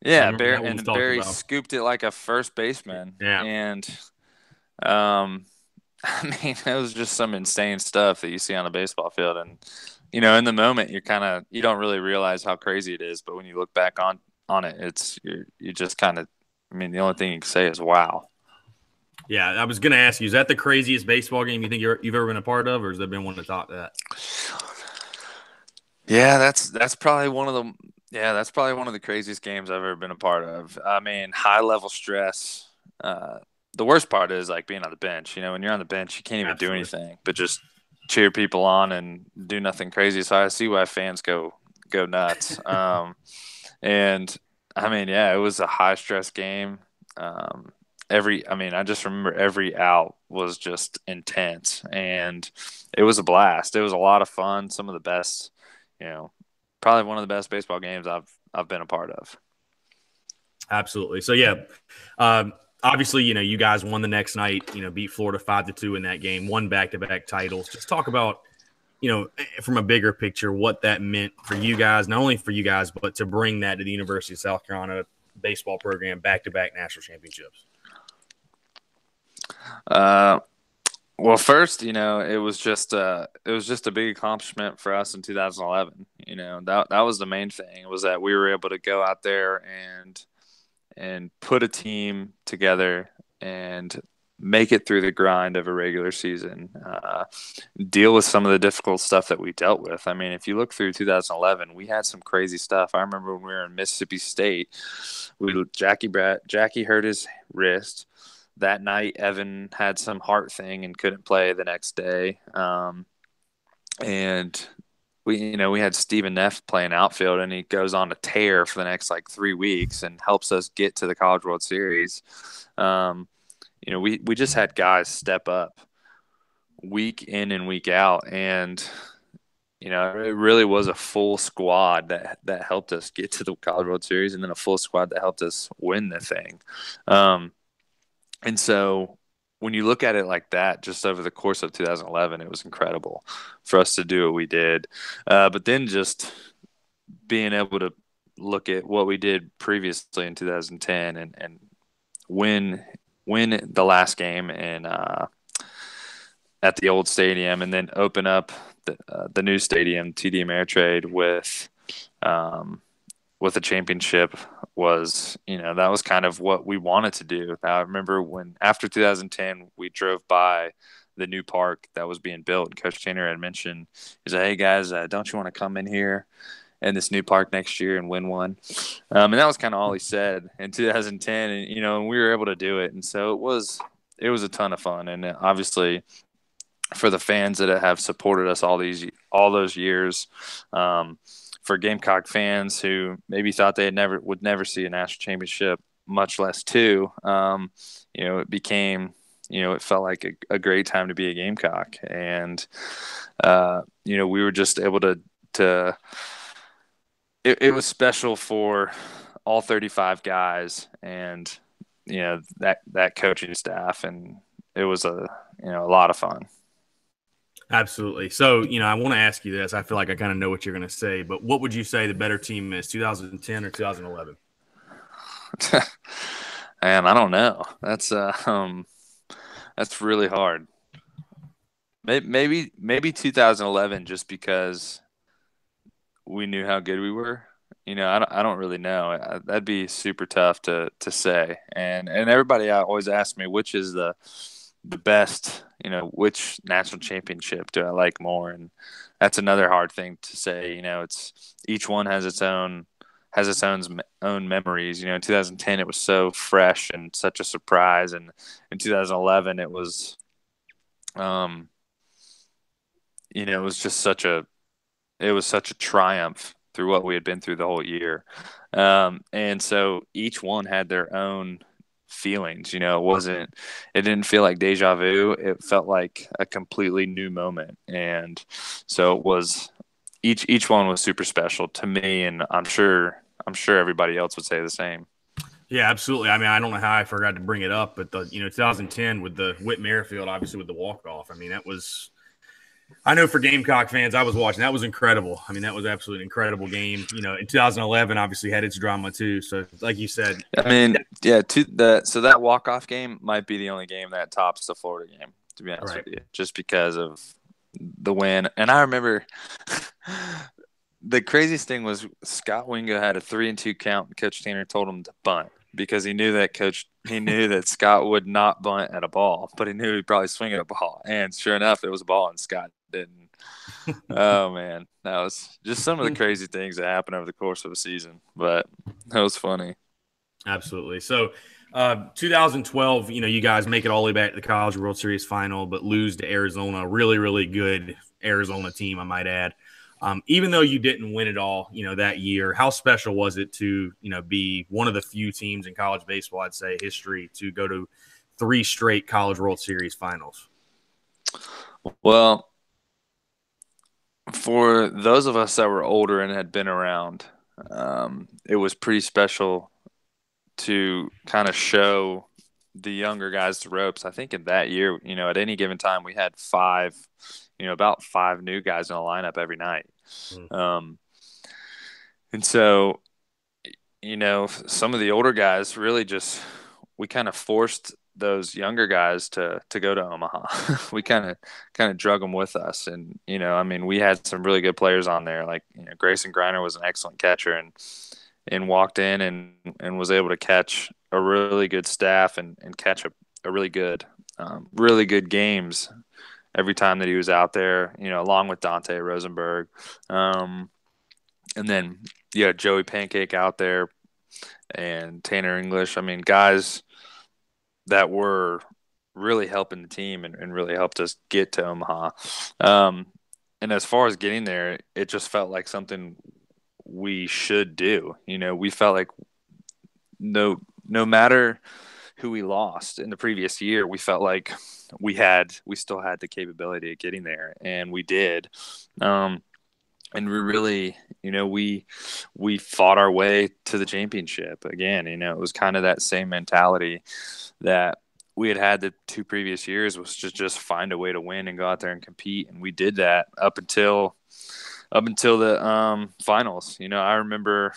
I Yeah, remember that one was talked Barry about. scooped it like a first baseman. Yeah. And it was just some insane stuff that you see on a baseball field. And in the moment, you don't really realize how crazy it is. But when you look back on it, you just kind of. The only thing you can say is wow. Yeah, I was going to ask you, is that the craziest baseball game you think you've ever been a part of, or has there been one to top that? Yeah, that's probably one of the craziest games I've ever been a part of. High level stress. The worst part is like being on the bench. When you're on the bench, you can't even do anything but just cheer people on and do nothing crazy. So I see why fans go nuts. It was a high stress game. I just remember every out was just intense, and it was a blast. It was a lot of fun. Some of the best, probably one of the best baseball games I've been a part of. Absolutely. So yeah, obviously, you guys won the next night. Beat Florida 5-2 in that game. Won back-to-back titles. Just talk about, from a bigger picture, what that meant for you guys. Not only for you guys, but to bring that to the University of South Carolina baseball program, back-to-back national championships. Well, first, it was just a big accomplishment for us in 2011. That was the main thing, was that we were able to go out there and put a team together and make it through the grind of a regular season, deal with some of the difficult stuff that we dealt with. If you look through 2011, we had some crazy stuff. I remember when we were in Mississippi State, Jackie hurt his wrist. That night, Evan had some heart thing and couldn't play the next day. And we had Stephen Neff playing outfield, and he goes on a tear for the next 3 weeks and helps us get to the College World Series. We just had guys step up week in and week out, and it really was a full squad that helped us get to the College World Series, and then a full squad that helped us win the thing. And so when you look at it like that, just over the course of 2011, it was incredible for us to do what we did. But then just being able to look at what we did previously in 2010 and win the last game at the old stadium, and then open up the new stadium, TD Ameritrade, with a championship was, that was kind of what we wanted to do. I remember when after 2010, we drove by the new park that was being built, and Coach Tanner had mentioned, he said, "Hey guys, don't you want to come in here in this new park next year and win one?" And that was kind of all he said in 2010, and we were able to do it. And so it was a ton of fun. And obviously for the fans that have supported us all those years, for Gamecock fans who maybe thought they would never see a national championship, much less two, it became, it felt like a great time to be a Gamecock. And, we were just able to it was special for all 35 guys and, that coaching staff. And it was a lot of fun. Absolutely. So, I want to ask you this. I feel like I kind of know what you're going to say, but what would you say the better team is, 2010 or 2011? Man, I don't know. That's really hard. Maybe 2011, just because we knew how good we were. I don't really know. That'd be super tough to say. And everybody always asks me, which is the best, which national championship do I like more? And that's another hard thing to say. It's each one has its own memories. In 2010 it was so fresh and such a surprise, and in 2011 it was it was just such a triumph through what we had been through the whole year. And so each one had their own feelings. It didn't feel like deja vu. It felt like a completely new moment. And so it was, each one was super special to me. And I'm sure everybody else would say the same. Yeah, absolutely. I mean, I don't know how I forgot to bring it up, but 2010 with the Whit Merrifield, obviously with the walk-off. I mean, that was, I know for Gamecock fans, I was watching. That was incredible. I mean, that was absolutely an incredible game. In 2011, obviously had its drama too. So, like you said, I mean, yeah. So that walk-off game might be the only game that tops the Florida game, to be honest right. with you, just because of the win. And I remember the craziest thing was Scott Wingo had a 3-2 count, and Coach Tanner told him to bunt because he knew that Scott would not bunt at a ball, but he knew he'd probably swing at a ball. And sure enough, it was a ball, and Scott didn't. Oh man, that was just some of the crazy things that happened over the course of a season, but that was funny. Absolutely. So, 2012, you guys make it all the way back to the College World Series final, but lose to Arizona. Really, really good Arizona team, I might add. Even though you didn't win it all, that year, how special was it to, be one of the few teams in college baseball, I'd say, history to go to 3 straight College World Series finals? Well, for those of us that were older and had been around, it was pretty special to kind of show the younger guys the ropes. I think in that year, at any given time, we had about 5 new guys in the lineup every night. And so, some of the older guys really we kind of forced those younger guys to go to Omaha. We kind of drug them with us. And, I mean, we had some really good players on there. Like, Grayson Griner was an excellent catcher and walked in and was able to catch a really good staff and catch a really good games every time that he was out there, along with Dante Rosenberg. And then, Joey Pancake out there and Tanner English. I mean, guys that were really helping the team and really helped us get to Omaha. And as far as getting there, it just felt like something we should do. We felt like no matter who we lost in the previous year, we felt like we still had the capability of getting there, and we did. And we really, we fought our way to the championship again. It was kind of that same mentality that we had the 2 previous years, was to just find a way to win and go out there and compete. And we did that up until the finals. I remember,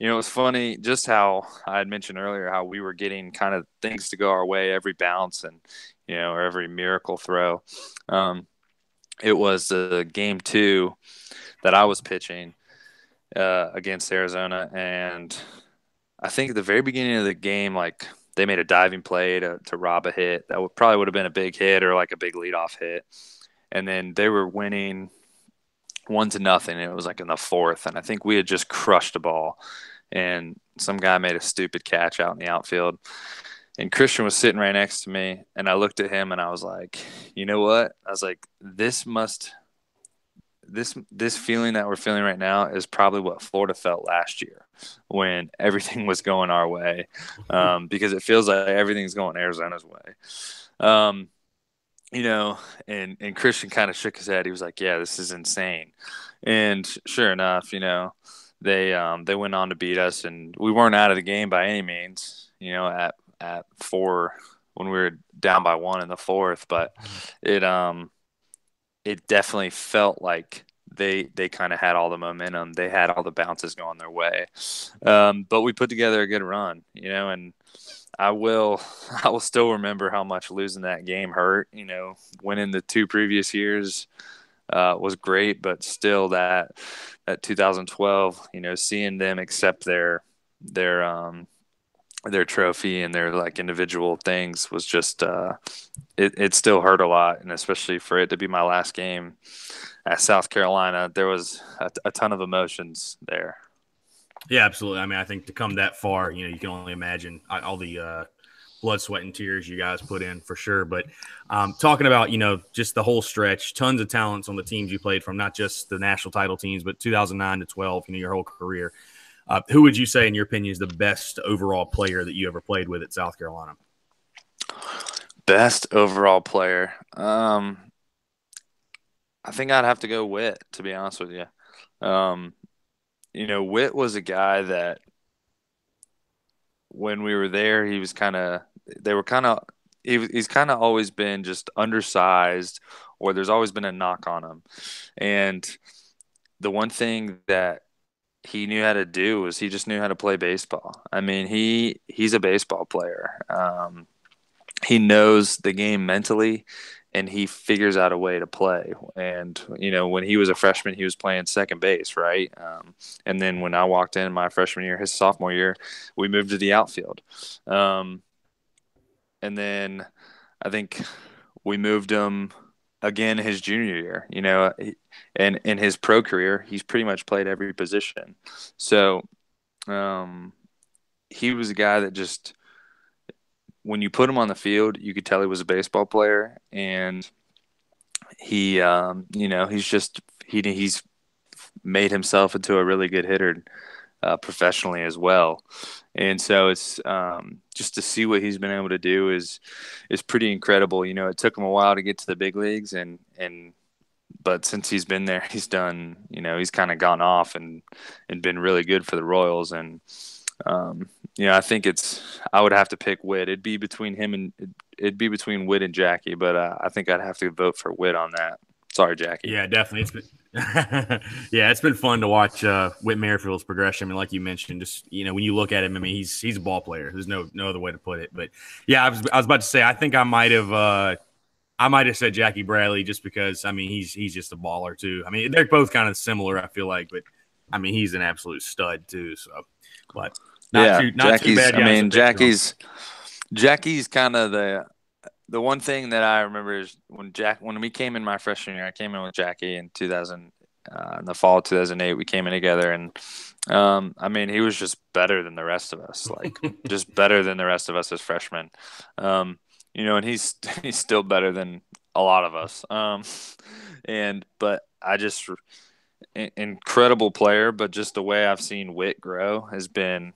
it was funny just how I had mentioned earlier how we were getting kind of things to go our way every bounce and, or every miracle throw. It was game 2 that I was pitching against Arizona, and I think at the very beginning of the game, like, they made a diving play to rob a hit that probably would have been a big hit or like a big leadoff hit, and then they were winning 1-0, and it was like in the 4th, and I think we had just crushed a ball, and some guy made a stupid catch out in the outfield, and Christian was sitting right next to me, and I looked at him and I was like, you know what? I was like, this feeling that we're feeling right now is probably what Florida felt last year when everything was going our way, because it feels like everything's going Arizona's way. And Christian kind of shook his head. He was like, yeah, this is insane. And sure enough, they went on to beat us, and we weren't out of the game by any means, at 4 when we were down by 1 in the 4th, but it definitely felt like they kind of had all the momentum. They had all the bounces going their way. But we put together a good run, and I will still remember how much losing that game hurt. Winning the 2 previous years was great, but still that 2012, seeing them accept their trophy and their like individual things was just it still hurt a lot, and especially for it to be my last game at South Carolina, there was a ton of emotions there. Yeah, absolutely. I mean, I think to come that far, you can only imagine all the blood, sweat, and tears you guys put in for sure. But talking about, just the whole stretch, tons of talents on the teams you played from, not just the national title teams, but 2009 to 12, your whole career. Who would you say, in your opinion, is the best overall player that you ever played with at South Carolina? Best overall player. I think I'd have to go Witt, to be honest with you. Witt was a guy that when we were there, he was kind of, they were kind of, he's kind of always been just undersized, or there's always been a knock on him. And the one thing that he knew how to do was he just knew how to play baseball. I mean, he's a baseball player. He knows the game mentally, and he figures out a way to play. And when he was a freshman, he was playing second base, right? And then when I walked in my freshman year, his sophomore year, we moved to the outfield. And then I think we moved him again his junior year. And in his pro career, he's pretty much played every position. So he was a guy that just, when you put him on the field, you could tell he was a baseball player. And he, he's made himself into a really good hitter professionally as well. And so it's just to see what he's been able to do is pretty incredible. It took him a while to get to the big leagues, but since he's been there, he's done. He's kind of gone off and been really good for the Royals. And I think I would have to pick Witt. It'd be between Witt and Jackie, but I think I'd have to vote for Witt on that. Sorry, Jackie. Yeah, definitely. It's been fun to watch Whit Merrifield's progression. I mean, like you mentioned, just when you look at him, I mean, he's a ball player. There's no other way to put it. But yeah, I was about to say, I think I might have said Jackie Bradley just because, I mean, he's just a baller too. I mean, they're both kind of similar, I feel like, but I mean, he's an absolute stud too. So, but not too bad. I mean, Jackie's kind of the one thing that I remember is when we came in my freshman year, I came in with Jackie in 2000, in the fall of 2008. We came in together, and I mean, he was just better than the rest of us, like just better than the rest of us as freshmen. And he's still better than a lot of us. But I just incredible player, but just the way I've seen Witt grow has been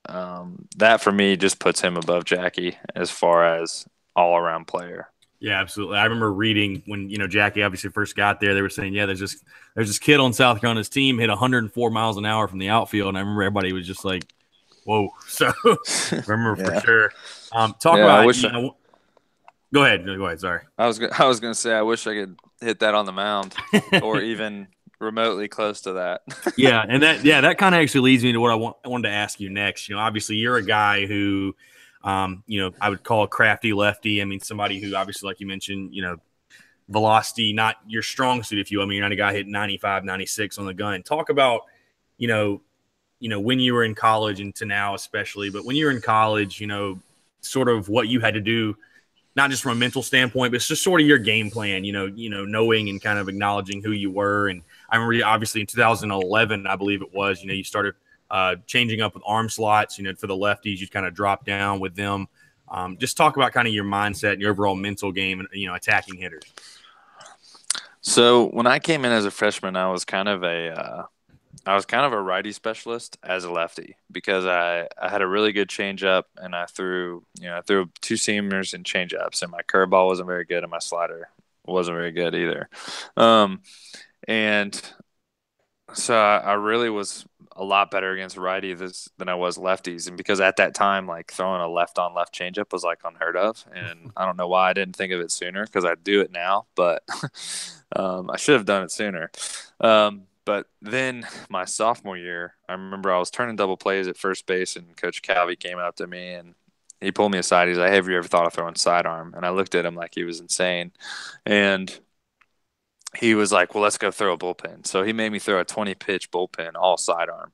that for me just puts him above Jackie as far as all around player. Yeah, absolutely. I remember reading when Jackie obviously first got there. They were saying, yeah, there's this kid on South Carolina's team hit 104 miles an hour from the outfield, and I remember everybody was just like, "Whoa!" So I remember for sure. Go ahead. Sorry. I was gonna say I wish I could hit that on the mound or even remotely close to that. And that kind of actually leads me to what I wanted to ask you next. Obviously you're a guy who, I would call a crafty lefty. I mean, somebody who obviously, like you mentioned, velocity, not your strong suit, if you will. I mean, you're not a guy hitting 95, 96 on the gun. Talk about, when you were in college and to now especially, but when you were in college, sort of what you had to do, not just from a mental standpoint, but it's just sort of your game plan, knowing and kind of acknowledging who you were. And I remember obviously in 2011, I believe it was, you started changing up with arm slots, for the lefties, you kind of drop down with them. Just talk about kind of your mindset and your overall mental game and, attacking hitters. So when I came in as a freshman, I was kind of a righty specialist as a lefty because I had a really good changeup and I threw two seamers and changeups, and my curveball wasn't very good and my slider wasn't very good either. And so I really was a lot better against righties than I was lefties. And because at that time, like throwing a left on left changeup was like unheard of. And I don't know why I didn't think of it sooner because I do it now, but I should have done it sooner. But then my sophomore year, I remember I was turning double plays at first base, and Coach Calvi came up to me and he pulled me aside. He's like, "Hey, have you ever thought of throwing sidearm?" And I looked at him like he was insane. And he was like, "Well, let's go throw a bullpen." So he made me throw a 20-pitch bullpen, all sidearm.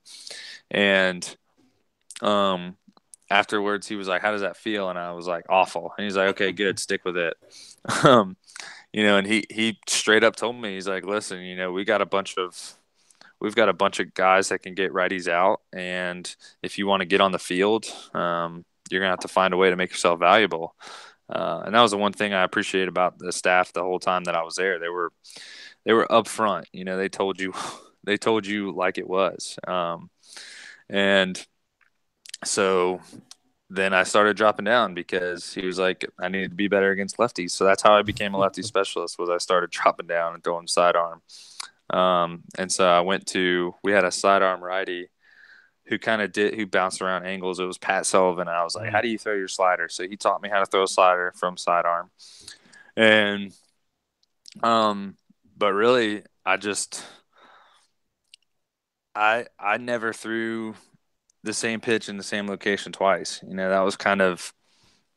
And afterwards, he was like, "How does that feel?" And I was like, "Awful." And he's like, "Okay, good. Stick with it." And he straight up told me, he's like, "Listen, we've got a bunch of guys that can get righties out. And if you want to get on the field, you're going to have to find a way to make yourself valuable." And that was the one thing I appreciate about the staff the whole time that I was there. They were upfront. They told you like it was. And so then I started dropping down because he was like, I needed to be better against lefties. So that's how I became a lefty specialist, was I started dropping down and throwing sidearm. And so we had a sidearm righty who who bounced around angles. It was Pat Sullivan. And I was like, how do you throw your slider? So he taught me how to throw a slider from sidearm. And, but really I never threw the same pitch in the same location twice. That was kind of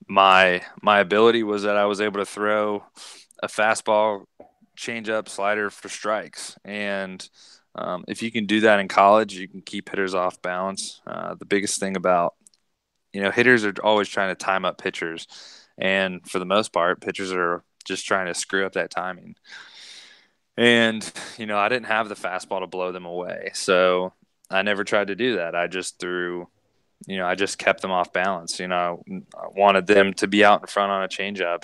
my ability, was that I was able to throw a fastball, changeup, slider for strikes. And if you can do that in college, you can keep hitters off balance. The biggest thing about, hitters are always trying to time up pitchers. And for the most part, pitchers are just trying to screw up that timing. And, I didn't have the fastball to blow them away. So I never tried to do that. I just I just kept them off balance. I wanted them to be out in front on a changeup,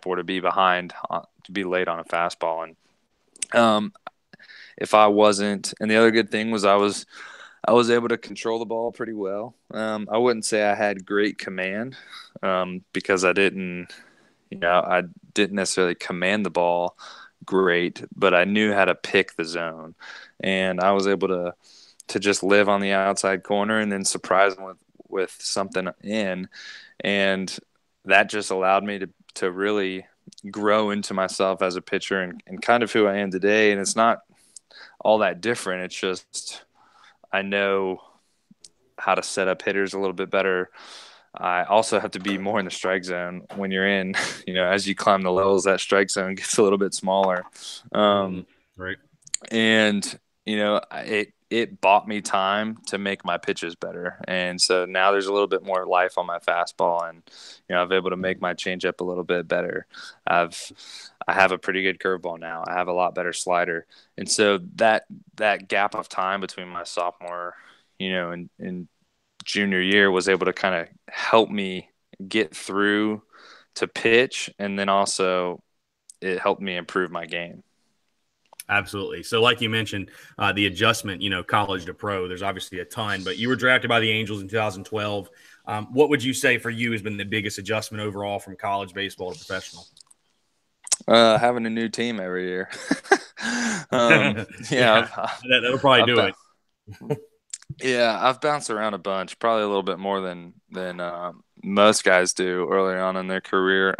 or to be behind, to be late on a fastball. And if I wasn't, and the other good thing was I was able to control the ball pretty well. I wouldn't say I had great command, because I didn't necessarily command the ball great, but I knew how to pick the zone, and I was able to just live on the outside corner and then surprise them with something in. And that just allowed me to really grow into myself as a pitcher, and kind of who I am today. And it's not all that different. It's just, I know how to set up hitters a little bit better. I also have to be more in the strike zone when you're in, as you climb the levels, that strike zone gets a little bit smaller. Right. And, it bought me time to make my pitches better. And so now there's a little bit more life on my fastball, and, I've able to make my changeup a little bit better. I have a pretty good curveball now. I have a lot better slider. And so that gap of time between my sophomore, and junior year was able to kind of help me get through to pitch. And then also it helped me improve my game. Absolutely. So like you mentioned, the adjustment, college to pro, there's obviously a ton, but you were drafted by the Angels in 2012. What would you say for you has been the biggest adjustment overall from college baseball to professional? Having a new team every year. That'll probably do it. Yeah, I've bounced around a bunch, probably a little bit more than most guys do early on in their career.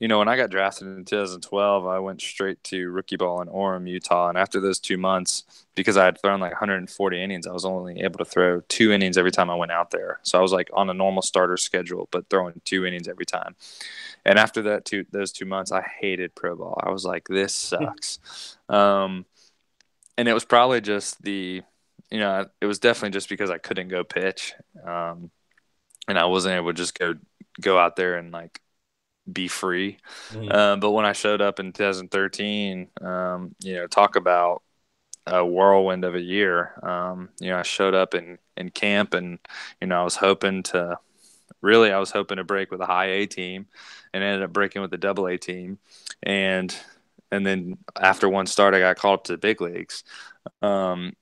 When I got drafted in 2012, I went straight to rookie ball in Orem, Utah. And after those 2 months, because I had thrown like 140 innings, I was only able to throw 2 innings every time I went out there. So I was like on a normal starter schedule, but throwing 2 innings every time. And after those 2 months, I hated pro ball. I was like, this sucks. And it was probably just it was definitely just because I couldn't go pitch. And I wasn't able to just go out there and like be free. But when I showed up in 2013, talk about a whirlwind of a year. I showed up in camp, and, I was hoping to break with a high A team, and ended up breaking with the double A team. And then after one start, I got called up to the big leagues. And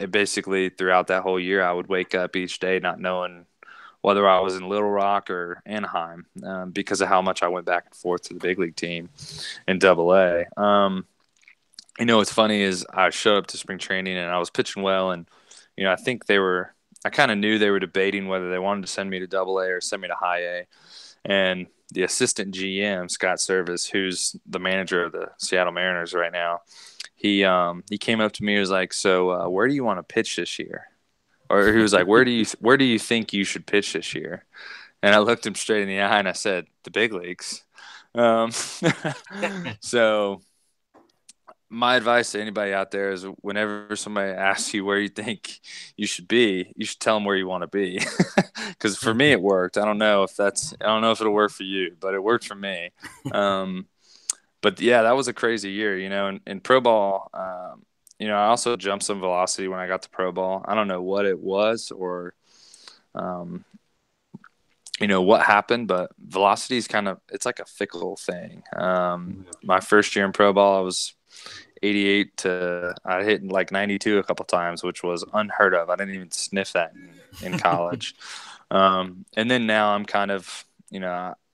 it basically, throughout that whole year, I would wake up each day not knowing whether I was in Little Rock or Anaheim, because of how much I went back and forth to the big league team in Double A. What's funny is I showed up to spring training and I was pitching well, and I kind of knew they were debating whether they wanted to send me to Double A or send me to High A. And the assistant GM, Scott Service, who's the manager of the Seattle Mariners right now, he came up to me and was like, "So where do you want to pitch this year?" Or he was like, where do you think you should pitch this year? And I looked him straight in the eye and I said, the big leagues. So my advice to anybody out there is, whenever somebody asks you where you think you should be, you should tell them where you want to be. Because for me, it worked. I don't know if it'll work for you, but it worked for me. But yeah, that was a crazy year, in pro ball. I also jumped some velocity when I got to pro ball. I don't know what it was, or, what happened, but velocity is it's like a fickle thing. My first year in pro ball, I was 88 to I hit like 92 a couple times, which was unheard of. I didn't even sniff that in college. And then now I'm kind of,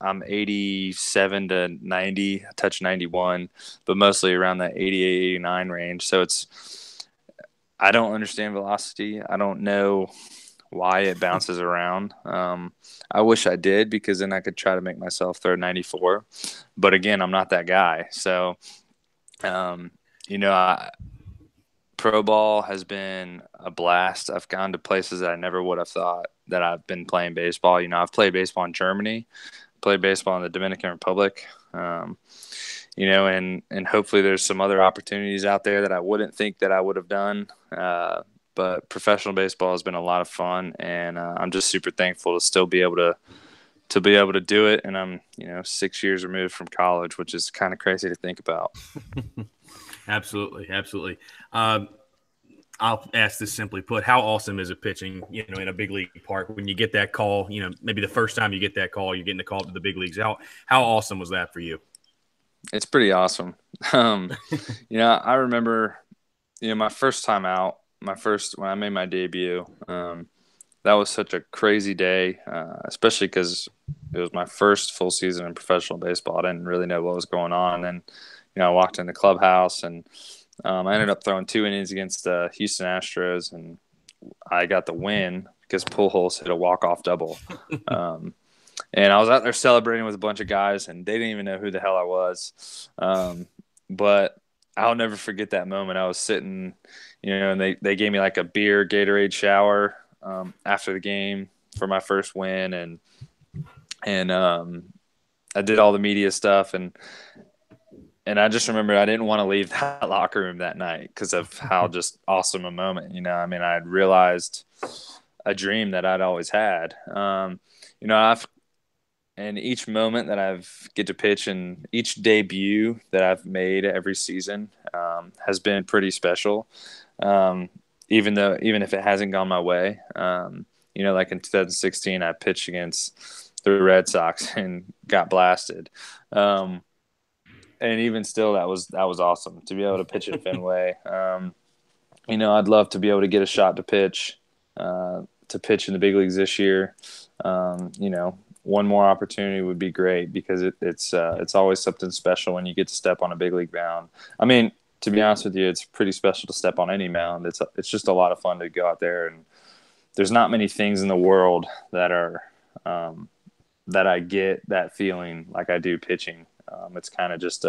I'm 87 to 90, I touch 91, but mostly around that 88, 89 range. So I don't understand velocity. I don't know why it bounces around. I wish I did, because then I could try to make myself throw 94. But again, I'm not that guy. So, um, pro ball has been a blast. I've gone to places that I never would have thought that I've been playing baseball. I've played baseball in Germany, played baseball in the Dominican Republic. And hopefully there's some other opportunities out there that I wouldn't think that I would have done. But professional baseball has been a lot of fun, and I'm just super thankful to still be able to do it. And I'm 6 years removed from college, which is kind of crazy to think about. Absolutely. I'll ask this simply put: how awesome is it pitching, in a big league park when you get that call? Maybe the first time you get that call, you're getting the call to the big leagues. How awesome was that for you? It's pretty awesome. I remember, my first time out, when I made my debut, that was such a crazy day, especially because it was my first full season in professional baseball. I didn't really know what was going on. And, I walked in the clubhouse, and I ended up throwing 2 innings against the Houston Astros, and I got the win because Pujols hit a walk-off double. And I was out there celebrating with a bunch of guys, and they didn't even know who the hell I was. But I'll never forget that moment. I was sitting, and they gave me like a beer Gatorade shower after the game for my first win, and I did all the media stuff, and I just remember I didn't want to leave that locker room that night because of how just awesome a moment. I had realized a dream that I'd always had. And each moment that I've get to pitch and each debut that I've made every season has been pretty special. Even if it hasn't gone my way, like in 2016, I pitched against the Red Sox and got blasted. And even still, that was awesome to be able to pitch at Fenway. I'd love to be able to get a shot to pitch in the big leagues this year. One more opportunity would be great, because it's always something special when you get to step on a big league mound. I mean, to be honest with you, it's pretty special to step on any mound. It's just a lot of fun to go out there, and there's not many things in the world that are that I get that feeling like I do pitching. It's kind of just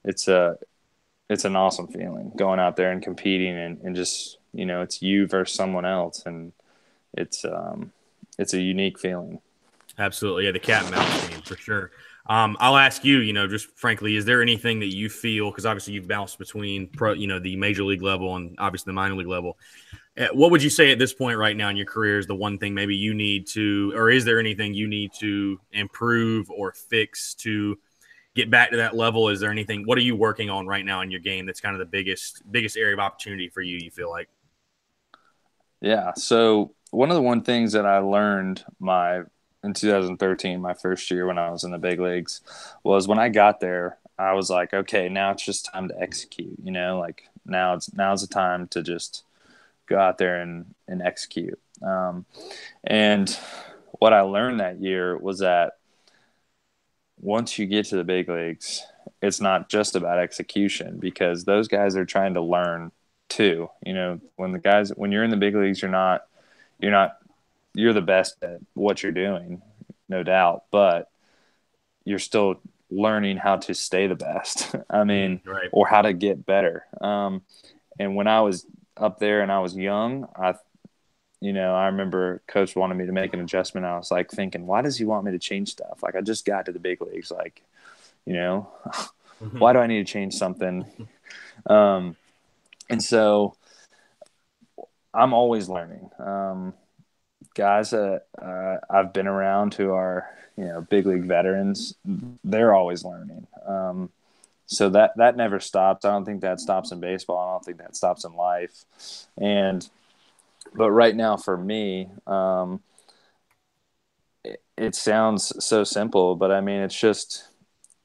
it's an awesome feeling going out there and competing, and just it's you versus someone else, and it's a unique feeling. Absolutely. Yeah, the cat and mouse game for sure. I'll ask you, just frankly, is there anything that you feel, because obviously you've bounced between the major league level and obviously the minor league level. What would you say at this point right now in your career is the one thing maybe you need to, or is there anything you need to improve or fix to get back to that level? Is there anything, what are you working on right now in your game that's kind of the biggest area of opportunity for you feel like? Yeah. So one of the things that I learned in 2013, my first year when I was in the big leagues, was when I got there, I was like, okay, now it's just time to execute, like now's the time to just go out there and execute. And what I learned that year was that once you get to the big leagues, it's not just about execution, because those guys are trying to learn too. When you're in the big leagues, you're the best at what you're doing, no doubt, but you're still learning how to stay the best. I mean, right. Or how to get better. And when I was up there and I was young, I remember coach wanted me to make an adjustment. I was like thinking, why does he want me to change stuff? Like, I just got to the big leagues. Like, why do I need to change something? And so I'm always learning. Guys that I've been around who are, big league veterans, they're always learning. So that never stops. I don't think that stops in baseball. I don't think that stops in life. But right now for me, it sounds so simple, but I mean, it's just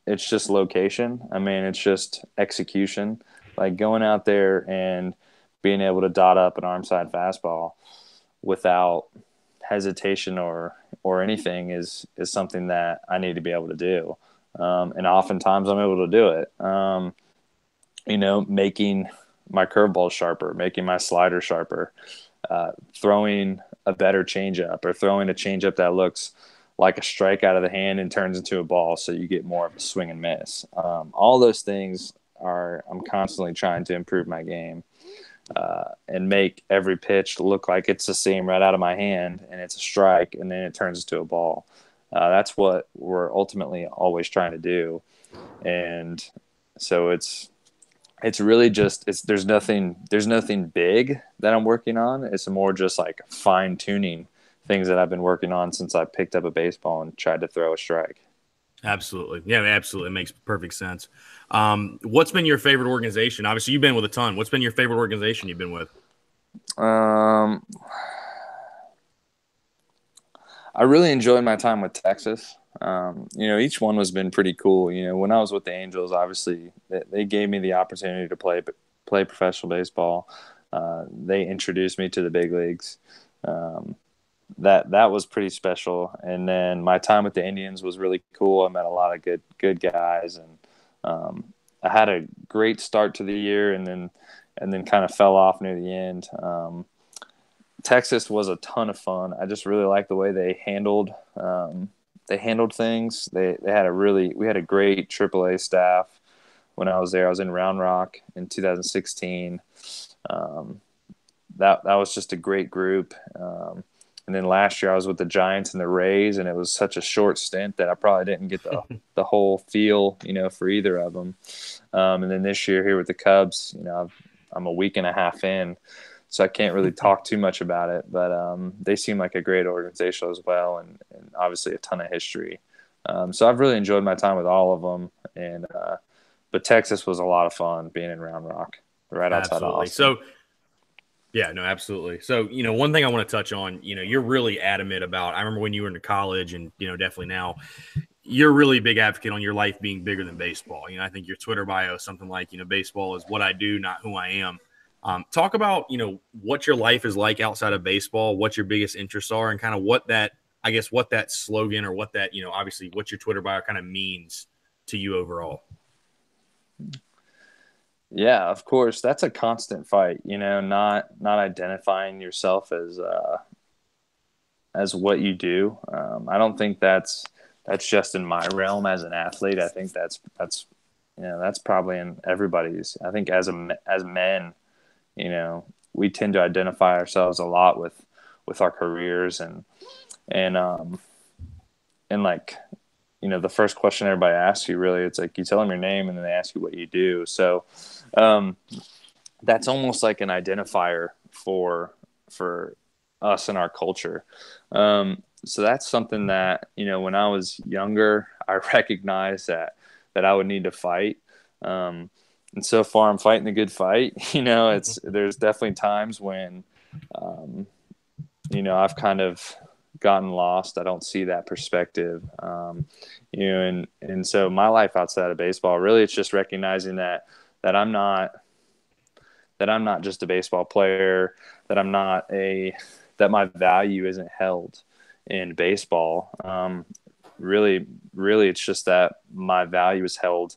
it's just location. I mean, it's just execution. Like going out there and being able to dot up an arm side fastball without hesitation or anything is something that I need to be able to do. And oftentimes I'm able to do it. Making my curveball sharper, making my slider sharper, throwing a better changeup, or throwing a changeup that looks like a strike out of the hand and turns into a ball, so you get more of a swing and miss. All those things I'm constantly trying to improve my game, and make every pitch look like it's the same right out of my hand, and it's a strike, and then it turns into a ball. That's what we're ultimately always trying to do. And so it's really just there's nothing big that I'm working on. It's more just like fine tuning things that I've been working on since I picked up a baseball and tried to throw a strike. Absolutely. Yeah, absolutely. It makes perfect sense. What's been your favorite organization? Obviously, you've been with a ton. What's been your favorite organization you've been with? I really enjoyed my time with Texas. Each one has been pretty cool. When I was with the Angels, obviously they gave me the opportunity to play professional baseball. They introduced me to the big leagues. That was pretty special. And then my time with the Indians was really cool. I met a lot of good guys, and I had a great start to the year, and then kind of fell off near the end. Texas was a ton of fun. I just really liked the way they handled things. We had a great AAA staff when I was there. I was in Round Rock in 2016. That was just a great group. And then last year I was with the Giants and the Rays, and it was such a short stint that I probably didn't get the whole feel, for either of them. And then this year here with the Cubs, I'm a week and a half in, so I can't really talk too much about it. But they seem like a great organization as well, and obviously a ton of history. So I've really enjoyed my time with all of them. But Texas was a lot of fun being in Round Rock, right outside of Austin. So, yeah, no, absolutely. So, one thing I want to touch on, you're really adamant about, I remember when you were in college, and, definitely now, you're a really big advocate on your life being bigger than baseball. I think your Twitter bio is something like, baseball is what I do, not who I am. Talk about, what your life is like outside of baseball, what your biggest interests are, and kind of what that slogan, or what that, obviously what your Twitter bio kind of means to you overall. Yeah, of course. That's a constant fight, not identifying yourself as what you do. I don't think that's just in my realm as an athlete. I think that's probably in everybody's. I think as men, we tend to identify ourselves a lot with our careers, and like, the first question everybody asks you, really, it's like you tell them your name and then they ask you what you do. So that's almost like an identifier for us and our culture. So that's something that, when I was younger, I recognized that I would need to fight. And so far I'm fighting the good fight. There's definitely times when, I've kind of gotten lost. I don't see that perspective. And so my life outside of baseball, really, it's just recognizing that I'm not just a baseball player, that my value isn't held in baseball. Really, it's just that my value is held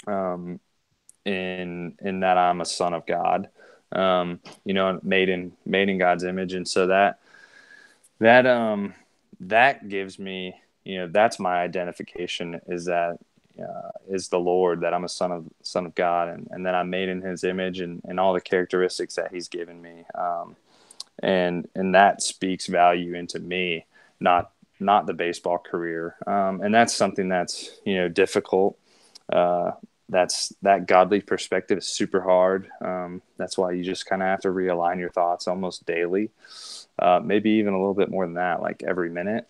in that I'm a son of God, made in God's image. And so that gives me, that's my identification, is that is the Lord, that I'm a son of God, and that I'm made in His image, and all the characteristics that He's given me, and that speaks value into me, not the baseball career, and that's something that's difficult. That godly perspective is super hard. That's why you just kind of have to realign your thoughts almost daily, maybe even a little bit more than that, like every minute.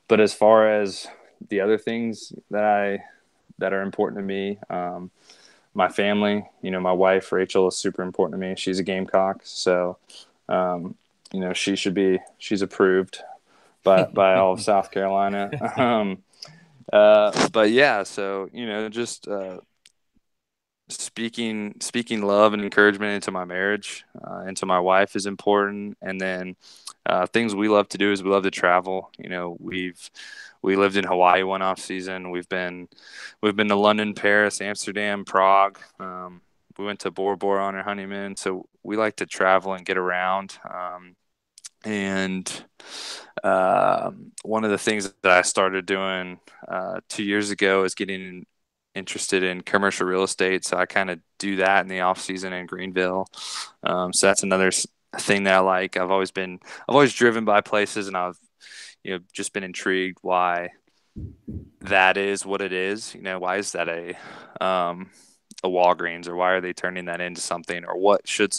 But as far as the other things that are important to me, my family, my wife, Rachel, is super important to me. She's a Gamecock. So, she's approved by all of South Carolina. But yeah, so just speaking love and encouragement into my marriage, into my wife is important, and then things we love to do is we love to travel. We lived in Hawaii one off season. We've been to London, Paris, Amsterdam, Prague. We went to Bora Bora on our honeymoon, so we like to travel and get around. And one of the things that I started doing 2 years ago is getting interested in commercial real estate. So I kind of do that in the off season in Greenville. So that's another thing that I like. I've always driven by places, and I've just been intrigued why that is what it is. Why is that a Walgreens, or why are they turning that into something, or what should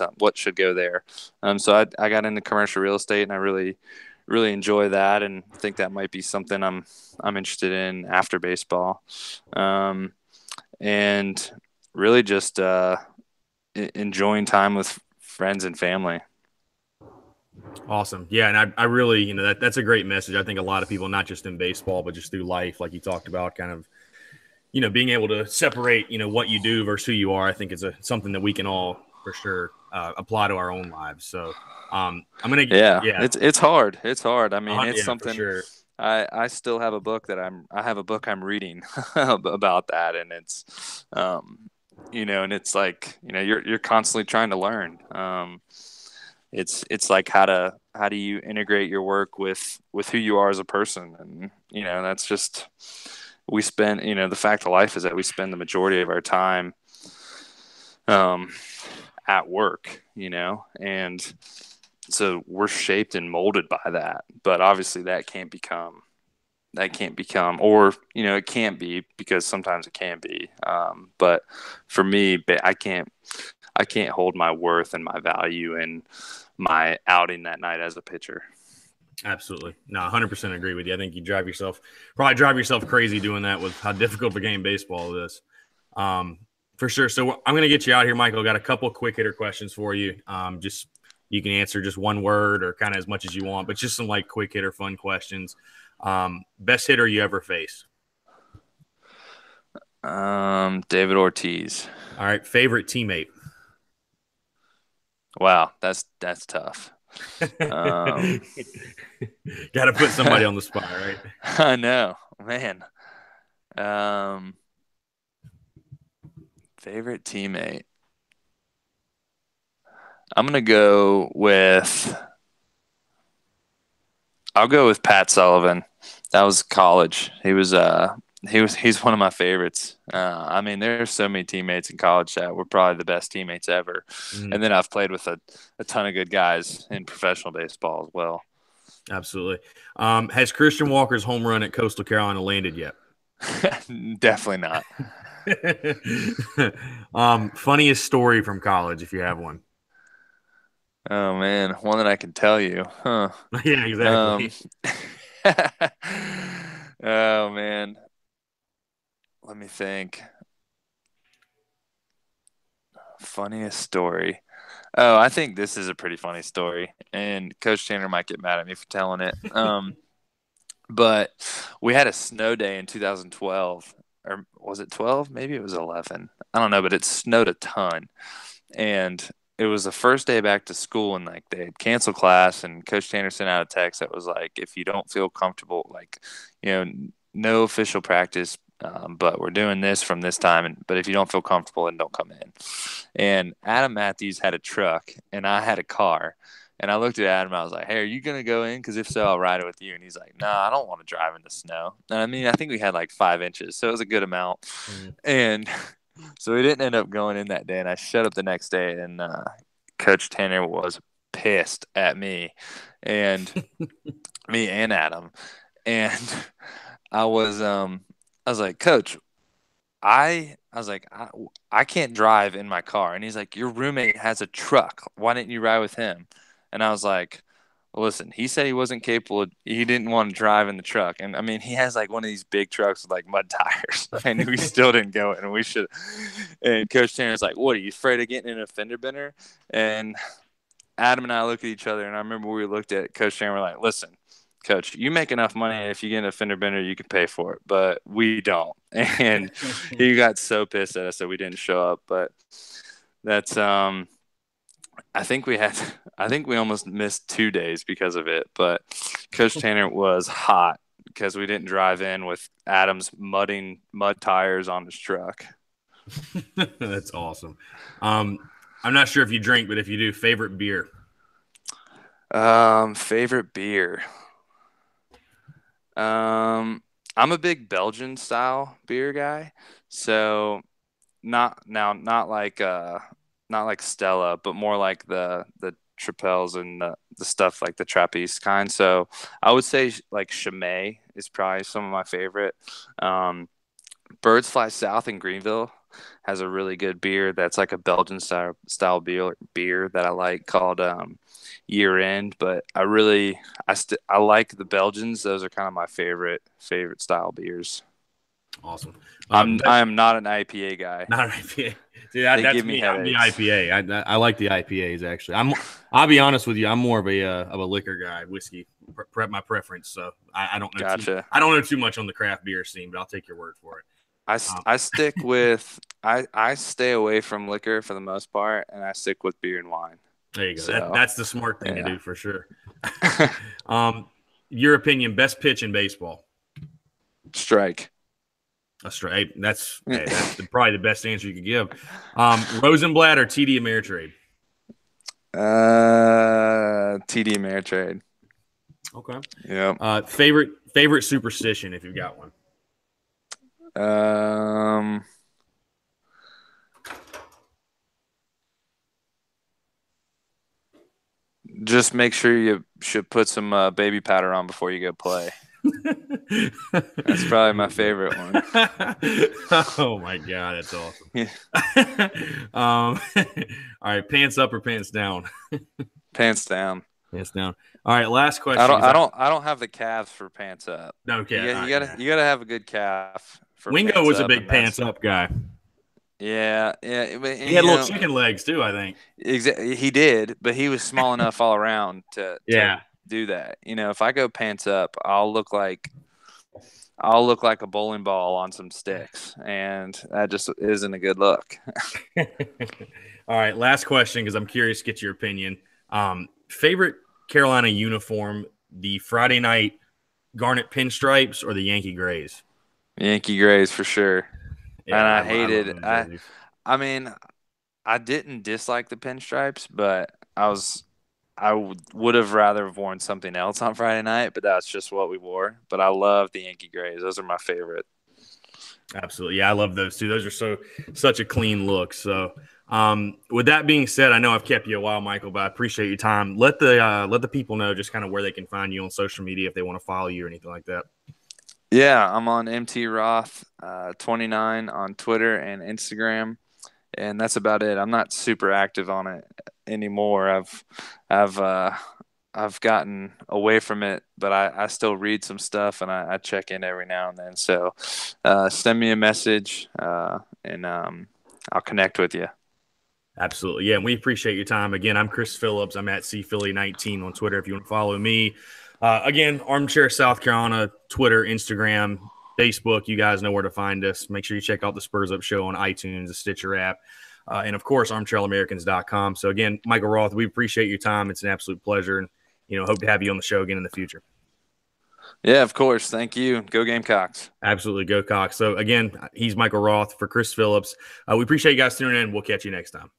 go there? So I got into commercial real estate, and I really enjoy that, and think that might be something I'm interested in after baseball, and really just enjoying time with friends and family. Awesome. Yeah. And I really, that's a great message. I think a lot of people, not just in baseball, but just through life, like you talked about, kind of, being able to separate, what you do versus who you are, I think is something that we can all for sure apply to our own lives. So I'm going to, yeah, it's hard. It's hard. I mean, it's yeah, something. for sure. I still have a book I have a book I'm reading about that. And it's, and it's like, you're constantly trying to learn. It's like how do you integrate your work with who you are as a person? And, that's just, we spend, the fact of life is that we spend the majority of our time at work, and so we're shaped and molded by that. But obviously that can't become, or, it can't be, because sometimes it can be. But for me, I can't hold my worth and my value in my outing that night as a pitcher. Absolutely. No, 100% agree with you. I think you probably drive yourself crazy doing that with how difficult the game baseball is. For sure. So I'm going to get you out here, Michael. Got a couple quick hitter questions for you. Just you can answer just one word or kind of as much as you want, but just some like quick hitter fun questions. Best hitter you ever faced? David Ortiz. All right. Favorite teammate? Wow, that's tough. Got to put somebody on the spot, right? I know, man. Favorite teammate. I'm gonna go with. I'll go with Pat Sullivan. That was college. He's one of my favorites. I mean, there's so many teammates in college that were probably the best teammates ever. And then I've played with a ton of good guys in professional baseball as well. Absolutely. Has Christian Walker's home run at Coastal Carolina landed yet? Definitely not. Funniest story from college, if you have one. Oh man, one that I can tell you, huh? Yeah, exactly. Oh man, let me think. Funniest story. Oh, I think this is a pretty funny story, and Coach Tanner might get mad at me for telling it. But we had a snow day in 2012, or was it 12? Maybe it was 11. I don't know, but it snowed a ton, and it was the first day back to school, and like they had canceled class, and Coach Tanner sent out a text that was like, if you don't feel comfortable, like, no official practice, but we're doing this from this time, but if you don't feel comfortable, then don't come in. And Adam Matthews had a truck, and I had a car. And I looked at Adam, and I was like, hey, are you going to go in? Because if so, I'll ride it with you. And he's like, no, I don't want to drive in the snow. And I mean, I think we had like 5 inches, so it was a good amount. And so we didn't end up going in that day. And I showed up the next day, and Coach Tanner was pissed at me and me and Adam. And I was like, Coach, I was like, I can't drive in my car. And he's like, your roommate has a truck. Why didn't you ride with him? And I was like, listen, he said he wasn't capable. He didn't want to drive in the truck. And I mean, he has like one of these big trucks with like mud tires. And we still didn't go in. And we should. And Coach Tanner's like, what, are you afraid of getting in a fender bender? And Adam and I look at each other. And I remember we looked at Coach Tanner. We're like, listen, Coach, you make enough money, and if you get a fender bender, you can pay for it, but we don't. And he got so pissed at us that we didn't show up. But that's I think we almost missed 2 days because of it. But Coach Tanner was hot because we didn't drive in with Adam's mud tires on his truck. That's awesome. I'm not sure if you drink, but if you do, favorite beer. Favorite beer. I'm a big Belgian style beer guy, so not like Stella, but more like the Tripels and the stuff like the Trappist kind. So I would say like Chimay is probably some of my favorite. Birds Fly South in Greenville has a really good beer that's like a Belgian style beer that I like called Year End. But I like the Belgians. Those are kind of my favorite style beers. Awesome. I am not an IPA guy. Not an IPA. Dude, that's me. I'm the headaches. IPA. I like the IPAs actually. I'll be honest with you. I'm more of a liquor guy, whiskey. My preference. So I don't know. Gotcha. I don't know too much on the craft beer scene, but I'll take your word for it. I stick with I stay away from liquor for the most part, and I stick with beer and wine. There you go. So, that's the smart thing to do for sure. Your opinion, best pitch in baseball? Strike. A strike. That's probably the best answer you could give. Rosenblatt or TD Ameritrade? TD Ameritrade. Okay. Yeah. Favorite superstition if you've got one? Just make sure you should put some baby powder on before you go play. That's probably my favorite one. Oh my God, that's awesome. Yeah. All right, pants up or pants down? Pants down. Pants down. All right, last question. I don't have the calves for pants up. Okay. You gotta have a good calf. Wingo was a big pants up guy. Yeah. But, he had little chicken legs too, I think. Exactly, he did, but he was small enough all around to do that. If I go pants up, I'll look like a bowling ball on some sticks, and that just isn't a good look. All right, last question because I'm curious to get your opinion. Favorite Carolina uniform: the Friday night garnet pinstripes or the Yankee grays? Yankee grays for sure. Yeah, and I hated. I mean, I didn't dislike the pinstripes, but I would have rather have worn something else on Friday night, but that's just what we wore. But I love the Yankee grays; those are my favorite. Absolutely, yeah, I love those too. Those are such a clean look. So, with that being said, I know I've kept you a while, Michael, but I appreciate your time. Let the people know just kind of where they can find you on social media if they want to follow you or anything like that. Yeah, I'm on MT Roth 29 on Twitter and Instagram, and that's about it. I'm not super active on it anymore. I've gotten away from it, but I still read some stuff and I check in every now and then. So send me a message and I'll connect with you. Absolutely. Yeah, and we appreciate your time. Again, I'm Chris Phillips. I'm at CPhilly19 on Twitter if you want to follow me. Again, Armchair South Carolina, Twitter, Instagram, Facebook. You guys know where to find us. Make sure you check out the Spurs Up Show on iTunes, the Stitcher app, and, of course, armchairamericans.com. So, again, Michael Roth, we appreciate your time. It's an absolute pleasure, and, hope to have you on the show again in the future. Yeah, of course. Thank you. Go Gamecocks. Absolutely. Go Cox. So, again, he's Michael Roth for Chris Phillips. We appreciate you guys tuning in. We'll catch you next time.